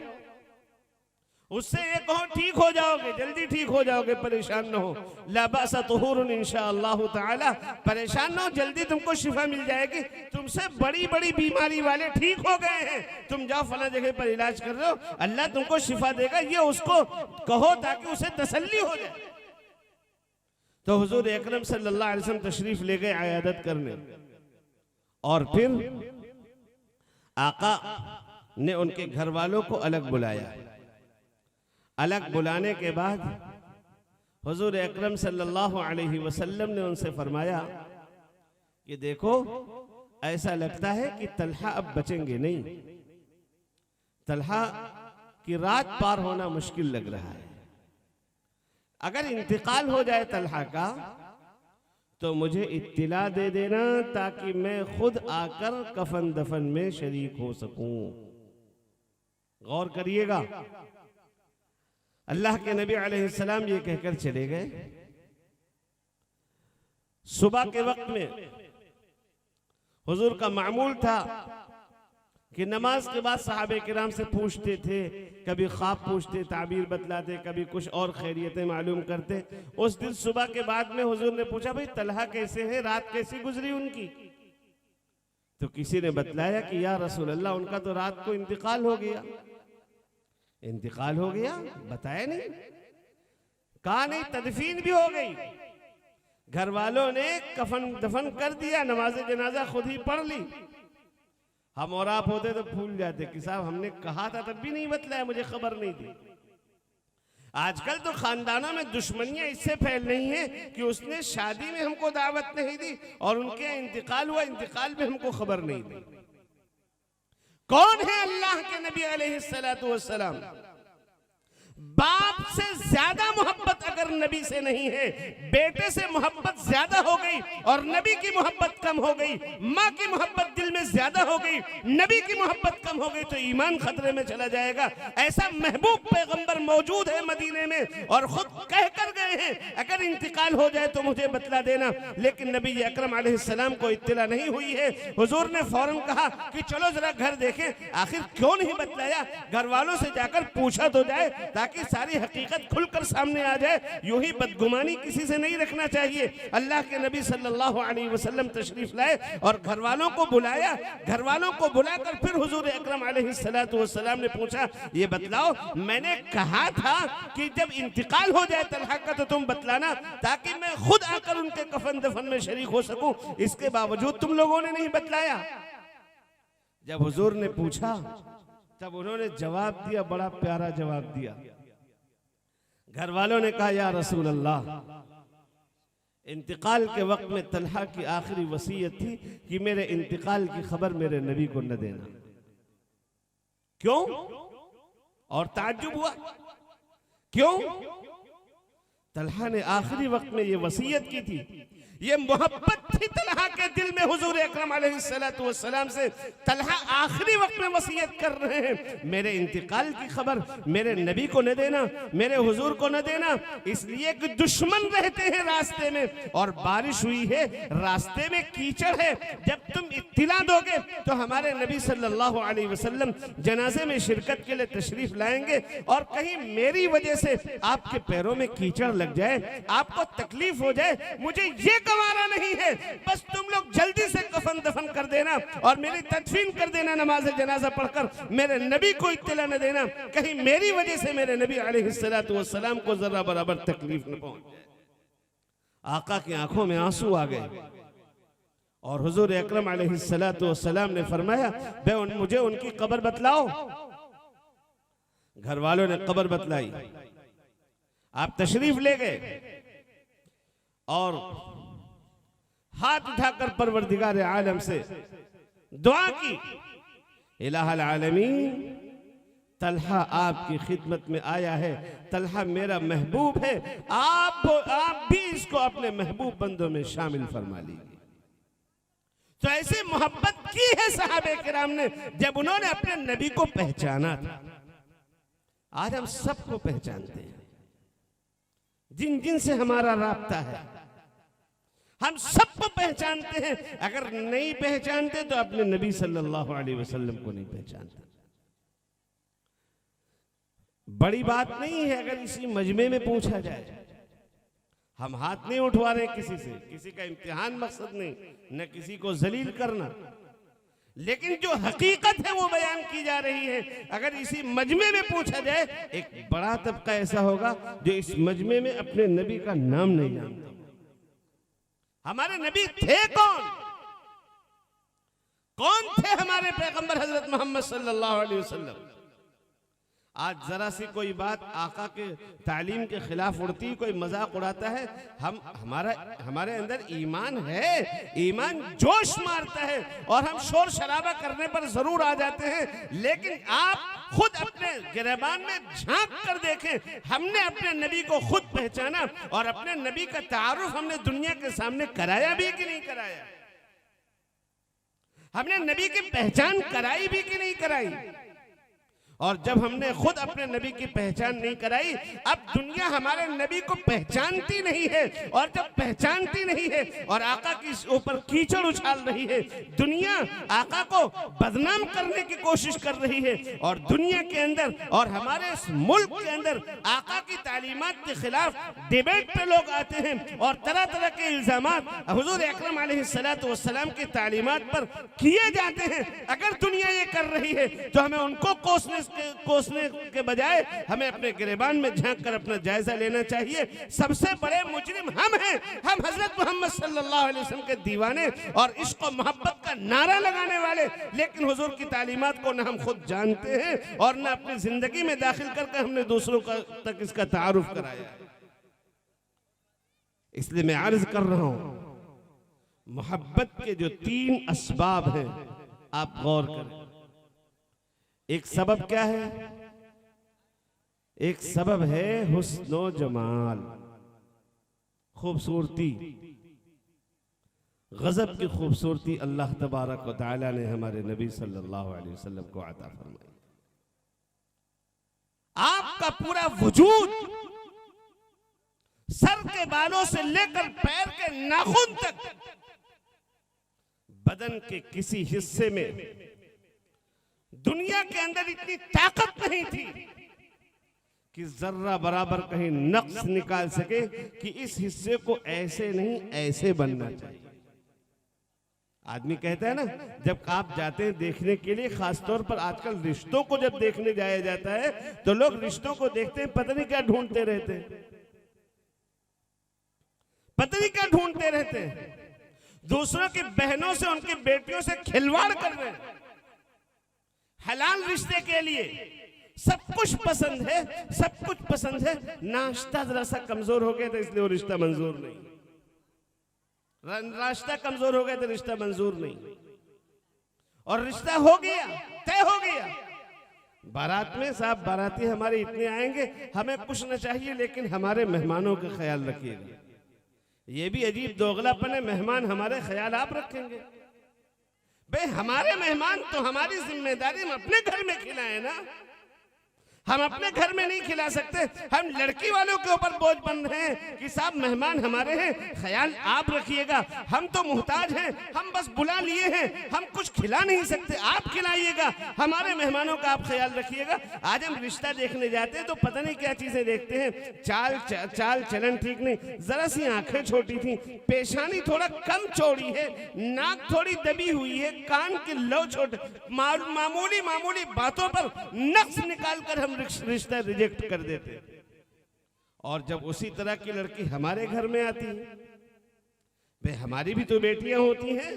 उससे ये कहो ठीक हो जाओगे, जल्दी ठीक हो जाओगे, परेशान न हो। ला बासा तुहुरुन इंशाअल्लाह ताला, परेशान न हो, जल्दी तुमको शिफा मिल जाएगी। तुमसे बड़ी बड़ी बीमारी वाले ठीक हो गए हैं, तुम जाओ फला जगह पर इलाज कर रहे हो, अल्लाह तुमको शिफा देगा, ये उसको कहो ताकि उसे तसल्ली हो जाए। तो हुजूर अकरम सल्लल्लाहु अलैहि वसल्लम तशरीफ ले गए अयादत करने, और फिर आका ने उनके घर वालों को अलग बुलाया। अलग बुलाने के बाद हुजूर अकरम सल्लल्लाहु अलैहि वसल्लम ने उनसे फरमाया कि देखो, ऐसा लगता है कि तलहा अब बचेंगे नहीं, तलहा की रात पार होना मुश्किल लग रहा है। अगर इंतकाल हो जाए तलहा का तो मुझे इत्तिला दे देना ताकि मैं खुद आकर कफन दफन में शरीक हो सकूं। गौर करिएगा, अल्लाह के नबी अलैहिस्सलाम ये कहकर चले गए। सुबह के वक्त में हुजूर का मामूल था कि नमाज के बाद सहाबे किराम से पूछते थे, कभी ख्वाब पूछते, ताबीर बतलाते, कभी कुछ और खैरियतें मालूम करते। उस दिन सुबह के बाद में हुजूर ने पूछा, भाई तलहा कैसे है, रात कैसी गुजरी उनकी? तो किसी ने बतलाया कि या रसूल अल्लाह, उनका तो रात को इंतकाल हो गया। इंतकाल हो गया? बताया नहीं, कहा नहीं, तदफीन भी हो गई, घर वालों ने कफन दफन कर दिया, नमाज जनाजा खुद ही पढ़ ली। हम और आप होते तो भूल जाते कि साहब हमने कहा था तब भी नहीं बतलाया, मुझे खबर नहीं थी। आजकल तो खानदानों में दुश्मनियां इससे फैल रही हैं कि उसने शादी में हमको दावत नहीं दी और उनके इंतकाल हुआ, इंतकाल में हमको खबर नहीं दी। कौन है अल्लाह के नबी अलैहिस्सलातु वस्सलाम? बाप से ज्यादा मोहब्बत अगर नबी से नहीं है, बेटे से मोहब्बत ज्यादा हो गई और नबी की मोहब्बत कम हो गई, माँ की मोहब्बत दिल में ज्यादा हो गई, नबी की मोहब्बत कम हो गई, तो ईमान खतरे में चला जाएगा। ऐसा महबूब पैगंबर मौजूद है मदीने में और खुद कह कर गए हैं, अगर इंतकाल हो जाए तो मुझे बतला देना। लेकिन नबी अकरम अलैहिस्सलाम को इत्तिला नहीं हुई है। हुजूर ने फौरन कहा कि चलो जरा घर देखें, आखिर क्यों नहीं बतलाया? घर वालों से जाकर पूछा तो जाए ताकि सारी हकीकत खुलकर सामने आ जाए। यूं ही बदगुमानी किसी से नहीं रखना चाहिए। अल्लाह के नबी सल्लल्लाहु अलैहि वसल्लम तशरीफ लाए और घर वालों को बुलाया। घर वालों को बुलाकर फिर हुजूर अकरम अलैहिस्सलातु वस्सलाम ने पूछा, ये बतलाओ, मैंने कहा था कि जब इंतकाल हो जाए तलहा का तो तुम बतलाना ताकि मैं खुद आकर उनके कफन दफन में शरीक हो सकूं, इसके बावजूद तुम लोगों ने नहीं बतलाया। जब हुजूर ने पूछा तब उन्होंने जवाब दिया, बड़ा प्यारा जवाब दिया। घर वालों ने कहा, या रसूल अल्लाह, इंतकाल के वक्त में तलहा की आखिरी वसीयत थी कि मेरे इंतकाल की खबर मेरे नबी को न देना। क्यों? और ताज्जुब हुआ, क्यों? तलहा ने आखिरी वक्त में ये वसीयत की थी, ये मोहब्बत थी तलहा के दिल में हुजूर अकरम अलैहिस्सलातु वस्सलाम से। तलहा आखिरी वक्त में वसीयत कर रहे हैं, मेरे इंतकाल की खबर मेरे नबी को न देना, मेरे हुजूर को न देना, इसलिए कि दुश्मन रहते हैं रास्ते में और बारिश हुई है, रास्ते में कीचड़ है। जब तुम इत्तिला दोगे तो हमारे नबी सल्लल्लाहु अलैहि वसल्लम जनाजे में शिरकत के लिए तशरीफ लाएंगे और कहीं मेरी वजह से आपके पैरों में कीचड़ लग जाए, आपको तकलीफ हो जाए, मुझे ये गवारा नहीं है। बस तुम लोग जल्दी से कफन दफन कर देना और मेरी तदफीन कर देना नमाज जनाजा पढ़कर, मेरे नबी को इत्तिला न देना, कहीं मेरी वजह से मेरे नबी अलैहिस्सलातु वस्सलाम को जरा बराबर तकलीफ न पहुंचे। आका की आंखों में आंसू आ गए और हुजूर अकरम अलैहिस्सलातु वस्सलाम ने फरमाया, मुझे उनकी कब्र बतलाओ। घर वालों ने कब्र बतलाई, आप तशरीफ ले गए और हाथ उठाकर परवरदिगार आलम से दुआ की, इलाहुल आलमीन, तलहा आपकी खिदमत में आया है, तलहा मेरा महबूब है, आप भी इसको अपने महबूब बंदों में शामिल फरमा लीजिए। तो ऐसे मोहब्बत की है सहाबे किराम ने जब उन्होंने अपने नबी को पहचाना था। आज हम सबको पहचानते हैं, जिन जिन से हमारा राब्ता है, हम सबको पहचानते हैं। अगर नहीं पहचानते तो अपने नबी सल्लल्लाहु अलैहि वसल्लम को नहीं पहचानते। बड़ी बात नहीं है अगर इसी मजमे में पूछा जाए। हम हाथ नहीं उठवा रहे किसी से, किसी का इम्तिहान मकसद नहीं, न किसी को जलील करना, लेकिन जो हकीकत है वो बयान की जा रही है। अगर इसी मजमे में पूछा जाए, एक बड़ा तबका ऐसा होगा जो इस मजमे में अपने नबी का नाम नहीं जानता। हमारे नबी थे कौन? कौन थे हमारे पैगंबर हजरत मोहम्मद सल्लल्लाहु अलैहि वसल्लम? आज जरा सी कोई बात आका के तालीम के खिलाफ उड़ती, कोई मजाक उड़ाता है, हमारे अंदर ईमान है, ईमान जोश मारता है और हम शोर शराबा करने पर जरूर आ जाते हैं। लेकिन आप खुद अपने गिरबान में झांक कर देखें, हमने अपने नबी को खुद पहचाना और अपने नबी का तारुफ हमने दुनिया के सामने कराया भी कि नहीं कराया? हमने नबी की पहचान कराई भी कि नहीं कराई? और जब हमने खुद अपने नबी की पहचान नहीं कराई, अब दुनिया हमारे नबी को पहचानती नहीं है। और जब पहचानती नहीं है और आका के ऊपर कीचड़ उछाल रही है, दुनिया आका को बदनाम करने की कोशिश कर रही है और दुनिया के अंदर और हमारे इस मुल्क के अंदर आका की तालीमात के खिलाफ डिबेट पे लोग आते हैं और तरह तरह के इल्जामात हुजूर अकरम अलैहिस्सलातु वस्सलाम की तालीमात पर किए जाते हैं। अगर दुनिया ये कर रही है तो हमें उनको कोसने के बजाय हमें अपने गिरबान में झांक कर अपना जायजा लेना चाहिए। सबसे बड़े मुजरिम हम हैं, हम हजरत मोहम्मद सल्लल्लाहु अलैहि वसल्लम के दीवाने और इश्क और मोहब्बत का नारा लगाने वाले, लेकिन हुजूर की तालीमात को न हम खुद जानते हैं और न अपनी जिंदगी में दाखिल करके हमने दूसरों तक इसका तारुफ कराया। इसलिए मैं अर्ज कर रहा हूं, मोहब्बत के जो 3 असबाब हैं आप गौर करें। एक सबब क्या है? एक सबब है हुस्न व जमाल, खूबसूरती, गजब की खूबसूरती अल्लाह तबारक व तआला ने हमारे नबी सल्लल्लाहु अलैहि वसल्लम को अता फरमाई। आपका पूरा वजूद सर के बालों से लेकर पैर के नाखून तक बदन के किसी हिस्से में दुनिया के अंदर इतनी ताकत नहीं थी कि जर्रा बराबर कहीं नक्श निकाल सके कि इस हिस्से को ऐसे नहीं ऐसे बनना चाहिए। आदमी कहता है ना, जब आप जाते हैं देखने के लिए, खासतौर पर आजकल रिश्तों को जब देखने जाया जाता है तो लोग रिश्तों को देखते हैं, पता नहीं क्या ढूंढते रहते हैं, पता नहीं क्या ढूंढते रहते हैं। दूसरों की बहनों से, उनकी बेटियों से खिलवाड़ कर रहे हैं हलाल रिश्ते के लिए। सब कुछ पसंद है, सब कुछ पसंद है, नाश्ता जरा सा कमजोर हो गया तो इसलिए वो रिश्ता मंजूर नहीं, नाश्ता कमजोर हो गया तो रिश्ता मंजूर नहीं, और रिश्ता हो गया, तय हो गया। बारात में साहब बाराती हमारे इतने आएंगे, हमें कुछ न चाहिए लेकिन हमारे मेहमानों का ख्याल रखिएगा। ये भी अजीब दोगलापन है, मेहमान हमारे ख्याल आप रखेंगे। भाई हमारे मेहमान तो हमारी जिम्मेदारी, हम अपने घर में खिलाएं ना, हम अपने घर में नहीं खिला सकते। हम लड़की वालों के ऊपर बोझ बन रहे हैं कि साहब मेहमान हमारे हैं, ख्याल आप रखिएगा, हम तो मुहताज हैं, हम बस बुला लिए हैं, हम कुछ खिला नहीं सकते, आप खिलाइएगा, हमारे मेहमानों का आप ख्याल रखिएगा। आज हम रिश्ता देखने जाते हैं तो पता नहीं क्या चीजें देखते हैं, चाल चलन ठीक नहीं, जरा सी आंखें छोटी थी, पेशानी थोड़ा कम चौड़ी है, नाक थोड़ी दबी हुई है, कान के लौ छोटे, मामूली बातों पर नक्श निकाल कर हम रिश्ता रिजेक्ट कर देते। और जब उसी तरह की लड़की हमारे घर में आती है, वे हमारी भी तो बेटियां होती हैं,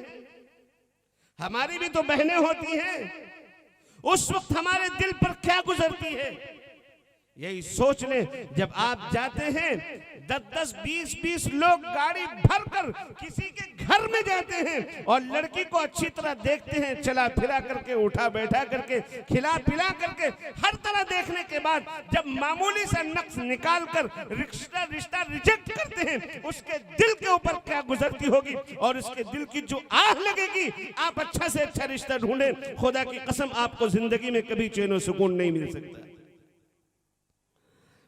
हमारी भी तो बहनें होती हैं, उस वक्त हमारे दिल पर क्या गुजरती है यही सोच लें। जब आप जाते हैं 10-10, 20-20 लोग गाड़ी भरकर किसी के घर में जाते हैं और लड़की को अच्छी तरह देखते हैं, चला फिरा करके, उठा बैठा करके, खिला पिला करके, हर तरह देखने के बाद जब मामूली सा नक्श निकाल कर रिश्ता रिजेक्ट करते हैं, उसके दिल के ऊपर क्या गुजरती होगी और उसके दिल की जो आह लगेगी। आप अच्छा से अच्छा रिश्ता ढूंढें, खुदा की कसम आपको जिंदगी में कभी चैन और सुकून नहीं मिल सकता।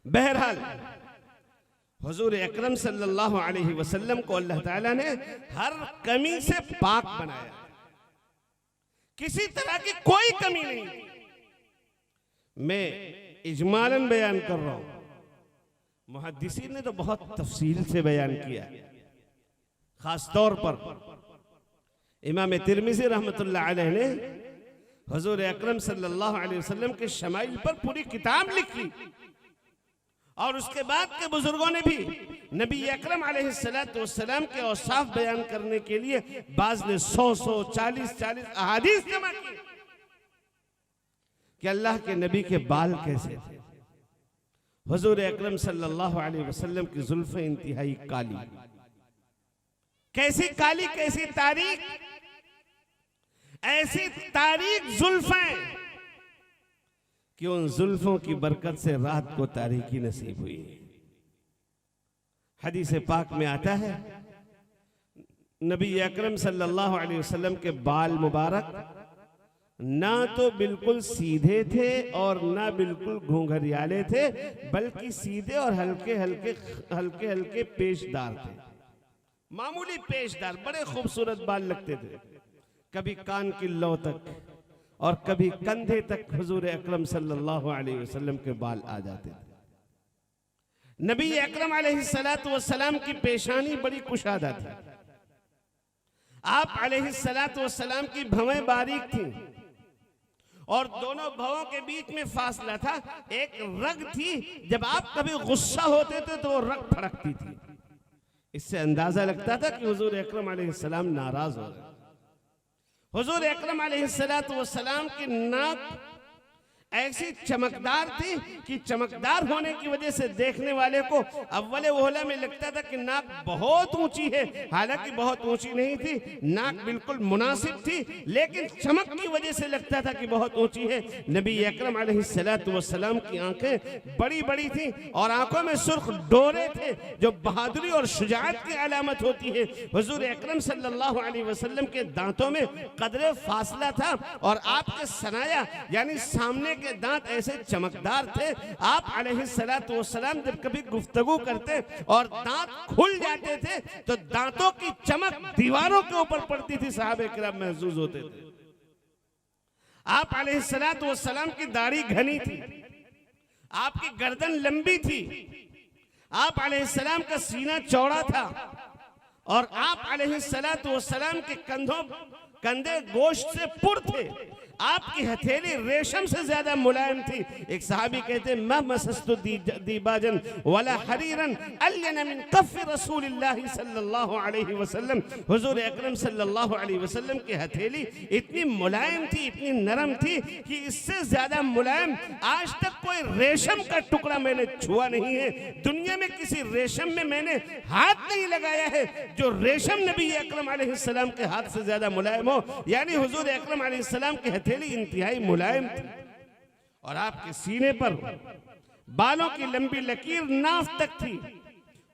बहरहाल हुजूर अकरम सल्लल्लाहु अलैहि वसल्लम को अल्लाह ताला ने हर कमी से पाक बनाया, किसी तरह की कोई कमी नहीं। मैं इजमालन बयान कर रहा हूं, मुहद्दिसीन ने तो बहुत तफसील से बयान किया, खास तौर पर इमाम तिर्मिज़ी रहमतुल्लाह अलैह ने हुजूर अकरम सल्लल्लाहु अलैहि वसल्लम के शमाइल पर पूरी किताब लिखी और उसके बाद के बुजुर्गों ने भी नबी अकरम अलैहिस्सलातु वस्सलाम के औसाफ बयान करने के लिए बाज ने 100-100, 40-40 अहादीस जमा की। कि अल्लाह के नबी के बाल कैसे थे। हुजूर अकरम सल्लल्लाहु अलैहि वसल्लम की जुल्फें इंतहाई काली, कैसी काली कैसी तारीक, ऐसी तारीक जुल्फें कि उन जुल्फों की बरकत से रात को तारीकी नसीब हुई। हदीस पाक में आता है नबी अकरम सल्लल्लाहु अलैहि वसल्लम के बाल मुबारक ना तो बिल्कुल सीधे थे और ना बिल्कुल घूंघरियाले थे, बल्कि सीधे और हल्के हल्के हल्के हल्के पेशदार थे, मामूली पेशदार, बड़े खूबसूरत बाल लगते थे। कभी कान की लौ तक और कभी कंधे तक हुजूर अकरम सल्लल्लाहु अलैहि वसल्लम के बाल आ जाते थे। नबी अकरम अलैहिस्सलातु वस्सलाम की पेशानी बड़ी कुशादा थी। आप अलैहिस्सलातु वस्सलाम की भवें बारीक थी और दोनों भवों के बीच में फासला था, एक रग थी। जब आप कभी गुस्सा होते थे तो वो रग फड़कती थी। इससे अंदाजा लगता था कि हुजूर अकरम अलैहिस्सलाम नाराज हो गए। हुजूर अकरम अलैहिस्सलातु वस्सलाम की नाक ऐसी चमकदार थी कि चमकदार होने की वजह से देखने वाले को अव्वले ओहला में लगता था कि नाक बहुत ऊंची है। हालांकि बहुत ऊंची नहीं थी, नाक बिल्कुल मुनासिब थी, लेकिन चमक की वजह से लगता था कि बहुत ऊंची है। नबी अकरम अलैहिस्सलातु वस्सलाम की आंखें बड़ी बड़ी थी और आंखों में सुर्ख डोरे थे, जो बहादुरी और शुजाअत की अलामत होती है। हुजूर अकरम सल्लल्लाहु अलैहि वसल्लम के दांतों में कदरे फासला था और आपके सनाया यानी सामने के दांत ऐसे चमकदार थे। आप अलैहिस्सलातु वस्सलाम जब कभी गुफ्तगू करते और दांत खुल जाते थे तो दांतों की चमक दीवारों के ऊपर पड़ती थी, सहाबे किराम महसूस होते थे। आप अलैहिस्सलातु वस्सलाम की दाढ़ी घनी थी, आपकी गर्दन लंबी थी, आप अलैहिस्सलाम का सीना चौड़ा था और आप अलैहिस्सलातु वस्सलाम के कंधे गोश्त से पुर थे। आपकी हथेली रेशम से ज्यादा मुलायम थी। एक सहाबी कहते हैं मा मसस्तु दीबाजन वला हरीरन अल्यन मिन कफ रसूलिल्लाह सल्लल्लाहु अलैहि वसल्लम। हुजूर अकरम सल्लल्लाहु अलैहि वसल्लम की हथेली इतनी मुलायम थी, इतनी नरम थी कि इससे ज्यादा मुलायम आज तक कोई रेशम का टुकड़ा मैंने छुआ नहीं है। दुनिया में किसी रेशम में मैंने हाथ नहीं लगाया है जो रेशम नबी अकरम अलैहिस्सलाम के हाथ से ज्यादा मुलायम हो। यानी हुजूर अकरम अलैहिस्सलाम की हथेली इंतहाई मुलायम थी और आपके सीने पर बालों की लंबी लकीर नाफ तक थी।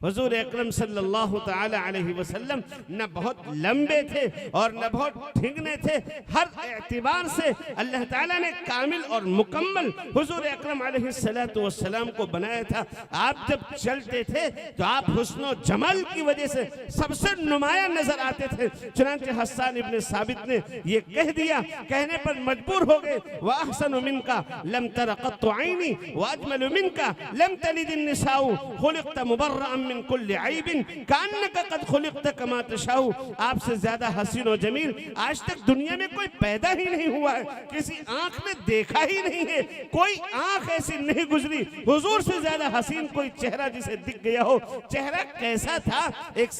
हुजूर अकरम सल्लल्लाहु ताला अलैहि वसल्लम न बहुत लंबे थे और न बहुत ठिंगने थे। हर एतबार से अल्लाह ताला ने कामिल और मुकम्मल हुजूर अकरम अलैहिस्सलातु वस्सलाम को बनाया था। आप जब चलते थे तो आप हुस्न और जमाल की वजह से सबसे नुमाया नजर आते थे। चुनांचे हस्सान इब्ने साबित ने ये कह दिया, कहने पर मजबूर हो गए, व अहसनु मिनका लम तरा क़त्तु ऐनी व अजमलु मिनका लम तलिद निसाउ खुलिक़त मुबर्रअन मिन कुल्लि ऐबिन कान्नका कद खुलिक़त कमा तशाउ। आपसे ज्यादा हसीन और जमील आज तक दुनिया में कोई पैदा ही नहीं हुआ है, किसी आंख ने देखा ही नहीं है, कोई आंख ऐसी नहीं गुजरी हुजूर से ज्यादा हसीन कोई चेहरा जिसे दिख गया हो। चेहरा कैसा था? एक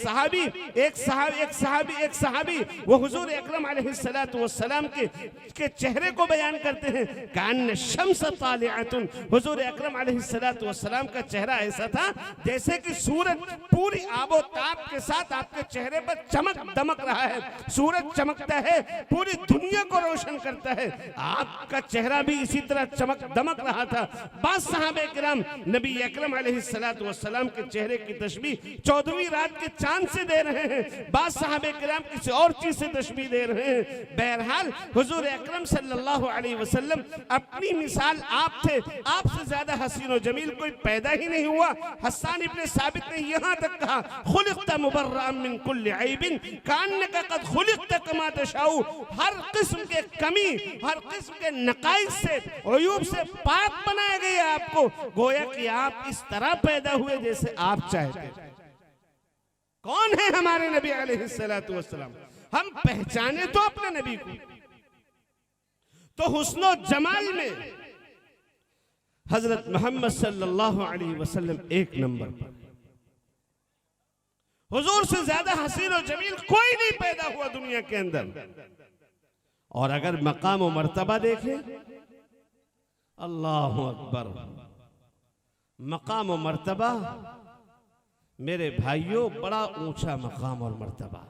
सहाबी वो हुजूर अकरम अलैहिस्सलातु वस्सलाम के चेहरे को बयान करते हैं, कान्न शम्स तालिअतुन। हुजूर अकरम अलैहिस्सलातु वस्सलाम का चेहरा ऐसा था जैसे कि सूरज पूरी आबोताब के साथ आपके चेहरे पर चमक दमक रहा है। सूरज चमकता है, पूरी दुनिया को रोशन करता है, आपका चेहरा भी इसी तरह चमक दमक रहा था। बाद सहाबे किराम नबी अकरम अलैहिस्सलातु वस्सलाम के चेहरे की तशबीह 14वीं रात के चांद से दे रहे हैं, बाद सहाबे किराम किसी और चीज से तशबीह दे रहे हैं। बहरहाल हुजूर अकरम सल्लल्लाहु अलैहि वसल्लम अपनी मिसाल आप थे, आपसे ज्यादा हसीन और जमील कोई पैदा ही नहीं हुआ। हस्सान इब्ने साबित ने यहां तक कहा, खुलिक़त मुबर्रअन मिन कुल्लि ऐबिन कान्नका कद खुलिक़त कमा तशाउ। हर किस्म के कमी, हर किस्म के नकाइस से, अयूब से पाक बनाया गया आपको, गोया कि आप इस तरह पैदा हुए जैसे आप चाहते। कौन है हमारे नबी अलैहिस्सलातु वस्सलाम? हम पहचाने तो अपने नबी को, तो हुस्न और जमाल में हजरत मोहम्मद सल्लल्लाहु अलैहि वसल्लम एक नंबर पर। हुजूर से ज्यादा हसीन और जमील कोई नहीं पैदा हुआ दुनिया के अंदर। और अगर मकाम और मर्तबा देखें अल्लाहु अकबर। मकाम और मर्तबा मेरे भाइयों, बड़ा ऊंचा मकाम और मर्तबा।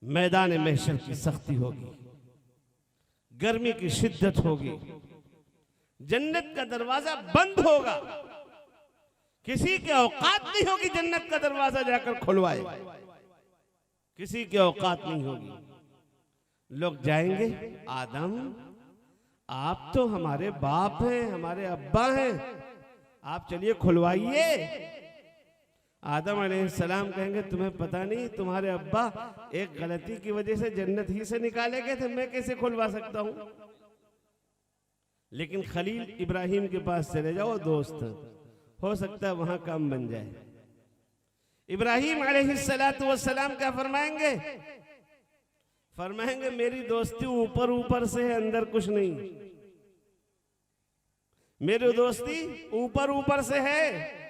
मैदान महशर की सख्ती होगी, गर्मी की शिद्दत होगी, जन्नत का दरवाजा बंद होगा, किसी के औकात नहीं होगी जन्नत का दरवाजा जाकर खुलवाए, किसी की औकात नहीं होगी। लोग जाएंगे, आदम आप तो हमारे बाप हैं, हमारे अब्बा हैं, आप चलिए खुलवाइए। आदम अलैहिस्सलाम कहेंगे तुम्हें पता नहीं, तुम्हारे अब्बा एक गलती की वजह से जन्नत ही से निकाले गए थे, मैं कैसे खुलवा सकता हूं। लेकिन खलील इब्राहिम के पास चले जाओ, दोस्त, हो सकता है वहां काम बन जाए। इब्राहिम अलैहिस्सलाम क्या फरमाएंगे? फरमाएंगे मेरी दोस्ती ऊपर ऊपर से है, अंदर कुछ नहीं। मेरी दोस्ती ऊपर ऊपर से है,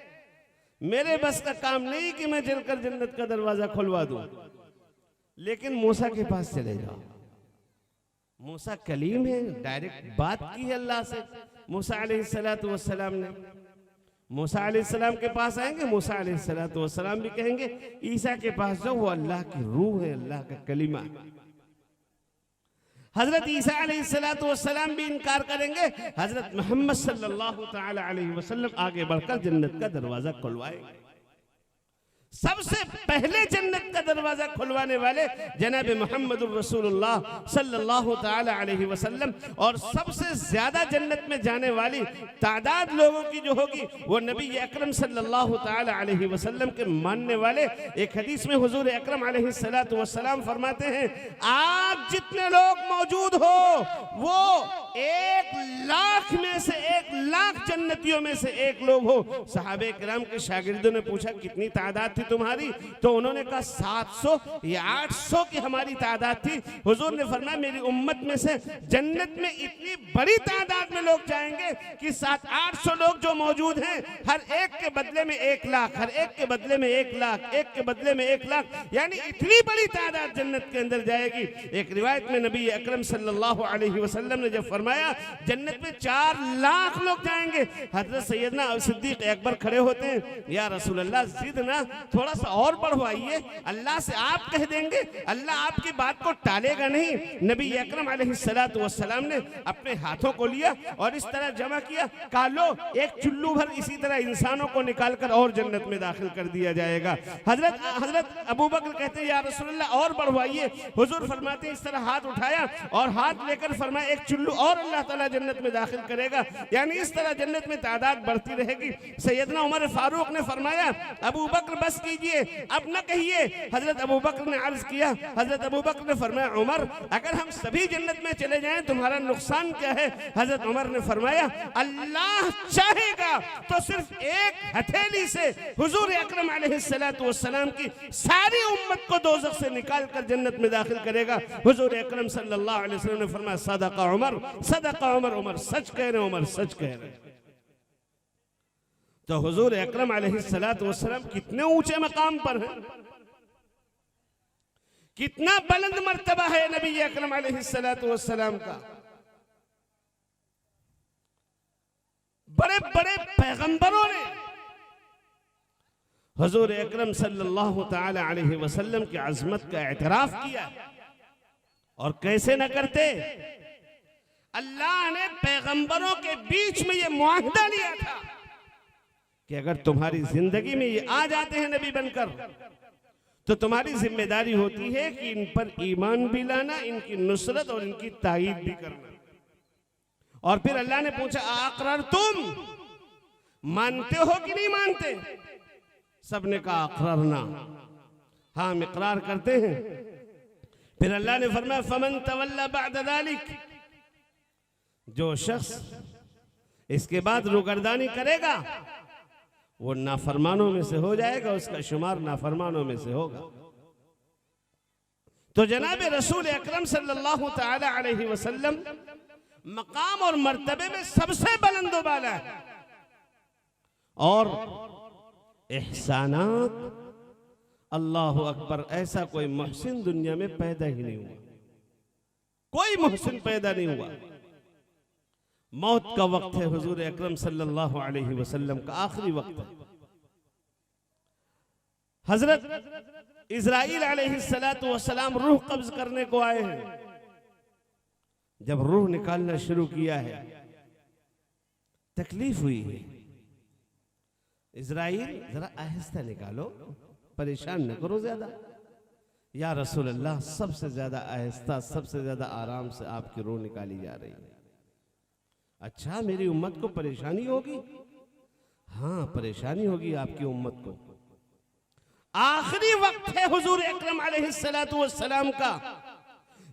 मेरे बस का काम नहीं कि मैं चलकर जन्नत का दरवाजा खुलवा दूं। लेकिन मूसा के पास चले जाओ, मूसा कलीम है, डायरेक्ट बात की है अल्लाह से मूसा अलैहिस्सलाम ने। मूसा अलैहिस्सलाम के पास आएंगे, मूसा अलैहिस्सलाम भी कहेंगे ईसा के पास जाओ, वो अल्लाह की रूह है, अल्लाह का कलीमा है। हजरत ईसा अलैहिस्सलाम भी इनकार करेंगे, हजरत मोहम्मद सल्लल्लाहु ताला अलैहि वसल्लम आगे बढ़कर जन्नत का दरवाजा खुलवाएंगे। सबसे पहले जन्नत का दरवाजा खुलवाने वाले जनाब मोहम्मद रसूलुल्लाह सल्लल्लाहु ताला अलैहि वसल्लम, और सबसे ज्यादा जन्नत में जाने वाली तादाद लोगों की जो होगी वो नबी अकरम सल्लल्लाहु ताला अलैहि वसल्लम के मानने वाले। एक हदीस में हुजूर अकरम अलैहि सलातु वस्सलाम फरमाते हैं, आज जितने लोग मौजूद हो वो 1,00,000 में से 1,00,000 जन्नतियों में से एक लोग हो। सहाबे किराम के शागिर्दों ने पूछा कितनी तादाद तुम्हारी? तो उन्होंने कहा 700 या 800 की हमारी तादाद थी। हुजूर ने फरमाया मेरी उम्मत में से जन्नत में इतनी बड़ी तादाद में लोग जाएंगे कि 700-800 लोग जो मौजूद हैं, हर एक के बदले में 1,00,000, हर एक के बदले में 1,00,000, एक के बदले में 1,00,000, यानी इतनी बड़ी तादाद जन्नत के अंदर जाएगी। एक रिवायत में नबी अकरम सल्लल्लाहु अलैहि वसल्लम ने जब फरमाया जन्नत में 4,00,000 लोग जाएंगे, हजरत सैयदना सिद्दीक अकबर खड़े होते हैं, या रसूल अल्लाह जिद ना थोड़ा सा और बढ़वाइए, अल्लाह से आप कह देंगे, अल्लाह आपकी बात को टालेगा नहीं। नबी अकरम अलैहिस्सलातु वस्सलाम ने अपने हाथों को लिया और इस तरह जमा किया, कहा लो एक चुल्लू भर इसी तरह इंसानों को निकालकर और जन्नत में दाखिल कर दिया जाएगा। हजरत अबू बकर कहते हैं या रसूल अल्लाह और बढ़वाइए। हुजूर फरमाते हैं इस तरह हाथ उठाया और हाथ लेकर फरमाया एक चुल्लू और अल्लाह ताला जन्नत में दाखिल करेगा, यानी इस तरह जन्नत में तादाद बढ़ती रहेगी। सैयदना उमर फारूक ने फरमाया अबू बकर बस कीजिए, अब न कहिए। हजरत अबू बकर ने अर्ज किया, हजरत अबू बकर ने फरमाया उमर अगर हम सभी जन्नत में चले जाएं तुम्हारा नुकसान क्या है? हजरत उमर ने फरमाया अल्लाह चाहेगा तो सिर्फ एक हथेली से हुजूर अकरम अलैहिस्सलातु वस्सलाम की सारी उम्मत को दोज़ख से निकाल कर जन्नत में दाखिल करेगा। हुजूर अकरम सल्लल्लाहु अलैहि वसल्लम ने फरमाया सदका उमर, सदका उमर, उमर सच कह रहे, उमर सच कह रहे। तो हुजूर अकरम अलैहिस्सलातु वस्सलाम कितने ऊंचे मकाम पर हैं, कितना बुलंद मर्तबा है नबी अकरम अलैहिस्सलातु वस्सलाम का। बड़े बड़े पैगंबरों ने हुजूर अकरम सल्लल्लाहु ताला अलैहि वसल्लम की अजमत का एतराफ किया, और कैसे न करते। अल्लाह ने पैगंबरों के बीच में यह मुआहदा लिया था कि अगर तुम्हारी जिंदगी में ये आ जाते हैं नबी बनकर, तो तुम्हारी जिम्मेदारी होती है कि इन पर ईमान भी लाना, इनकी नुसरत और इनकी ताईद भी करना। और फिर अल्लाह ने पूछा अक़रर तुम मानते हो कि नहीं मानते? सबने कहा अक़ररना, हाँ हम इकरार करते हैं। फिर अल्लाह ने फरमाया फमन तवल्ला बअद ज़ालिक, जो शख्स इसके बाद रुगर्दानी करेगा वो नाफरमानों में से हो जाएगा, उसका शुमार नाफरमानों में से होगा। तो जनाब रसूल अकरम सल्लल्लाहु ताला अलैहि वसल्लम मकाम और मर्तबे में सबसे बुलंद वाला है, और एहसानात अल्लाह अकबर, ऐसा कोई मुहसिन दुनिया में पैदा ही नहीं हुआ, कोई मुहसिन पैदा नहीं हुआ। मौत का वक्त है, हुजूर अकरम सल्लल्लाहु अलैहि वसल्लम का आखिरी वक्त है। हजरत इज़राइल अलैहिस्सलातु वस्सलाम रूह कब्ज करने को आए हैं। जब रूह निकालना शुरू किया है, तकलीफ हुई है। इज़राइल जरा आहिस्ता निकालो, परेशान न करो ज्यादा। या रसूल अल्लाह, सबसे ज्यादा आहिस्ता, सबसे ज्यादा आराम से आपकी रूह निकाली जा रही है। अच्छा, मेरी उम्मत को परेशानी होगी? हाँ, परेशानी होगी आपकी उम्मत को। आखिरी वक्त है हुजूर अकरम अलैहिस्सलातु वस्सलाम का,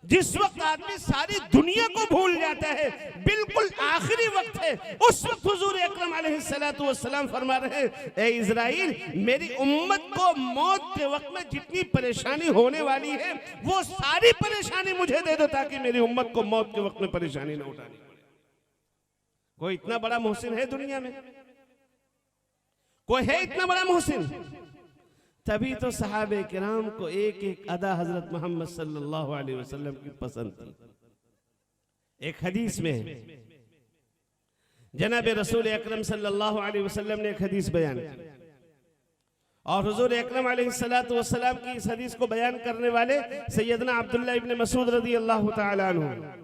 जिस वक्त आदमी सारी दुनिया को भूल जाता है, बिल्कुल आखिरी वक्त है। उस वक्त हुजूर अकरम अलैहिस्सलातु वस्सलाम फरमा रहे हैं, ए इज़राइल, मेरी उम्मत को मौत के वक्त में जितनी परेशानी होने वाली है, वो सारी परेशानी मुझे दे दो, ताकि मेरी उम्मत को मौत के वक्त में परेशानी न उठानी पड़े। कोई इतना बड़ा मोहसिन है दुनिया में? कोई है इतना बड़ा मोहसिन? तभी तो सहाबे किराम को एक एक अदा हजरत मोहम्मद सल्लल्लाहु अलैहि वसल्लम की पसंद थी। एक हदीस में जनाब रसूल अकरम सल्लल्लाहु अलैहि वसल्लम ने एक हदीस बयान की, और हुजूर अकरम अलैहिस्सलातु वस्सलाम की इस हदीस को बयान करने वाले सैयदना अब्दुल्लाह इब्न मसूद रज़ी अल्लाह तआला अन्हु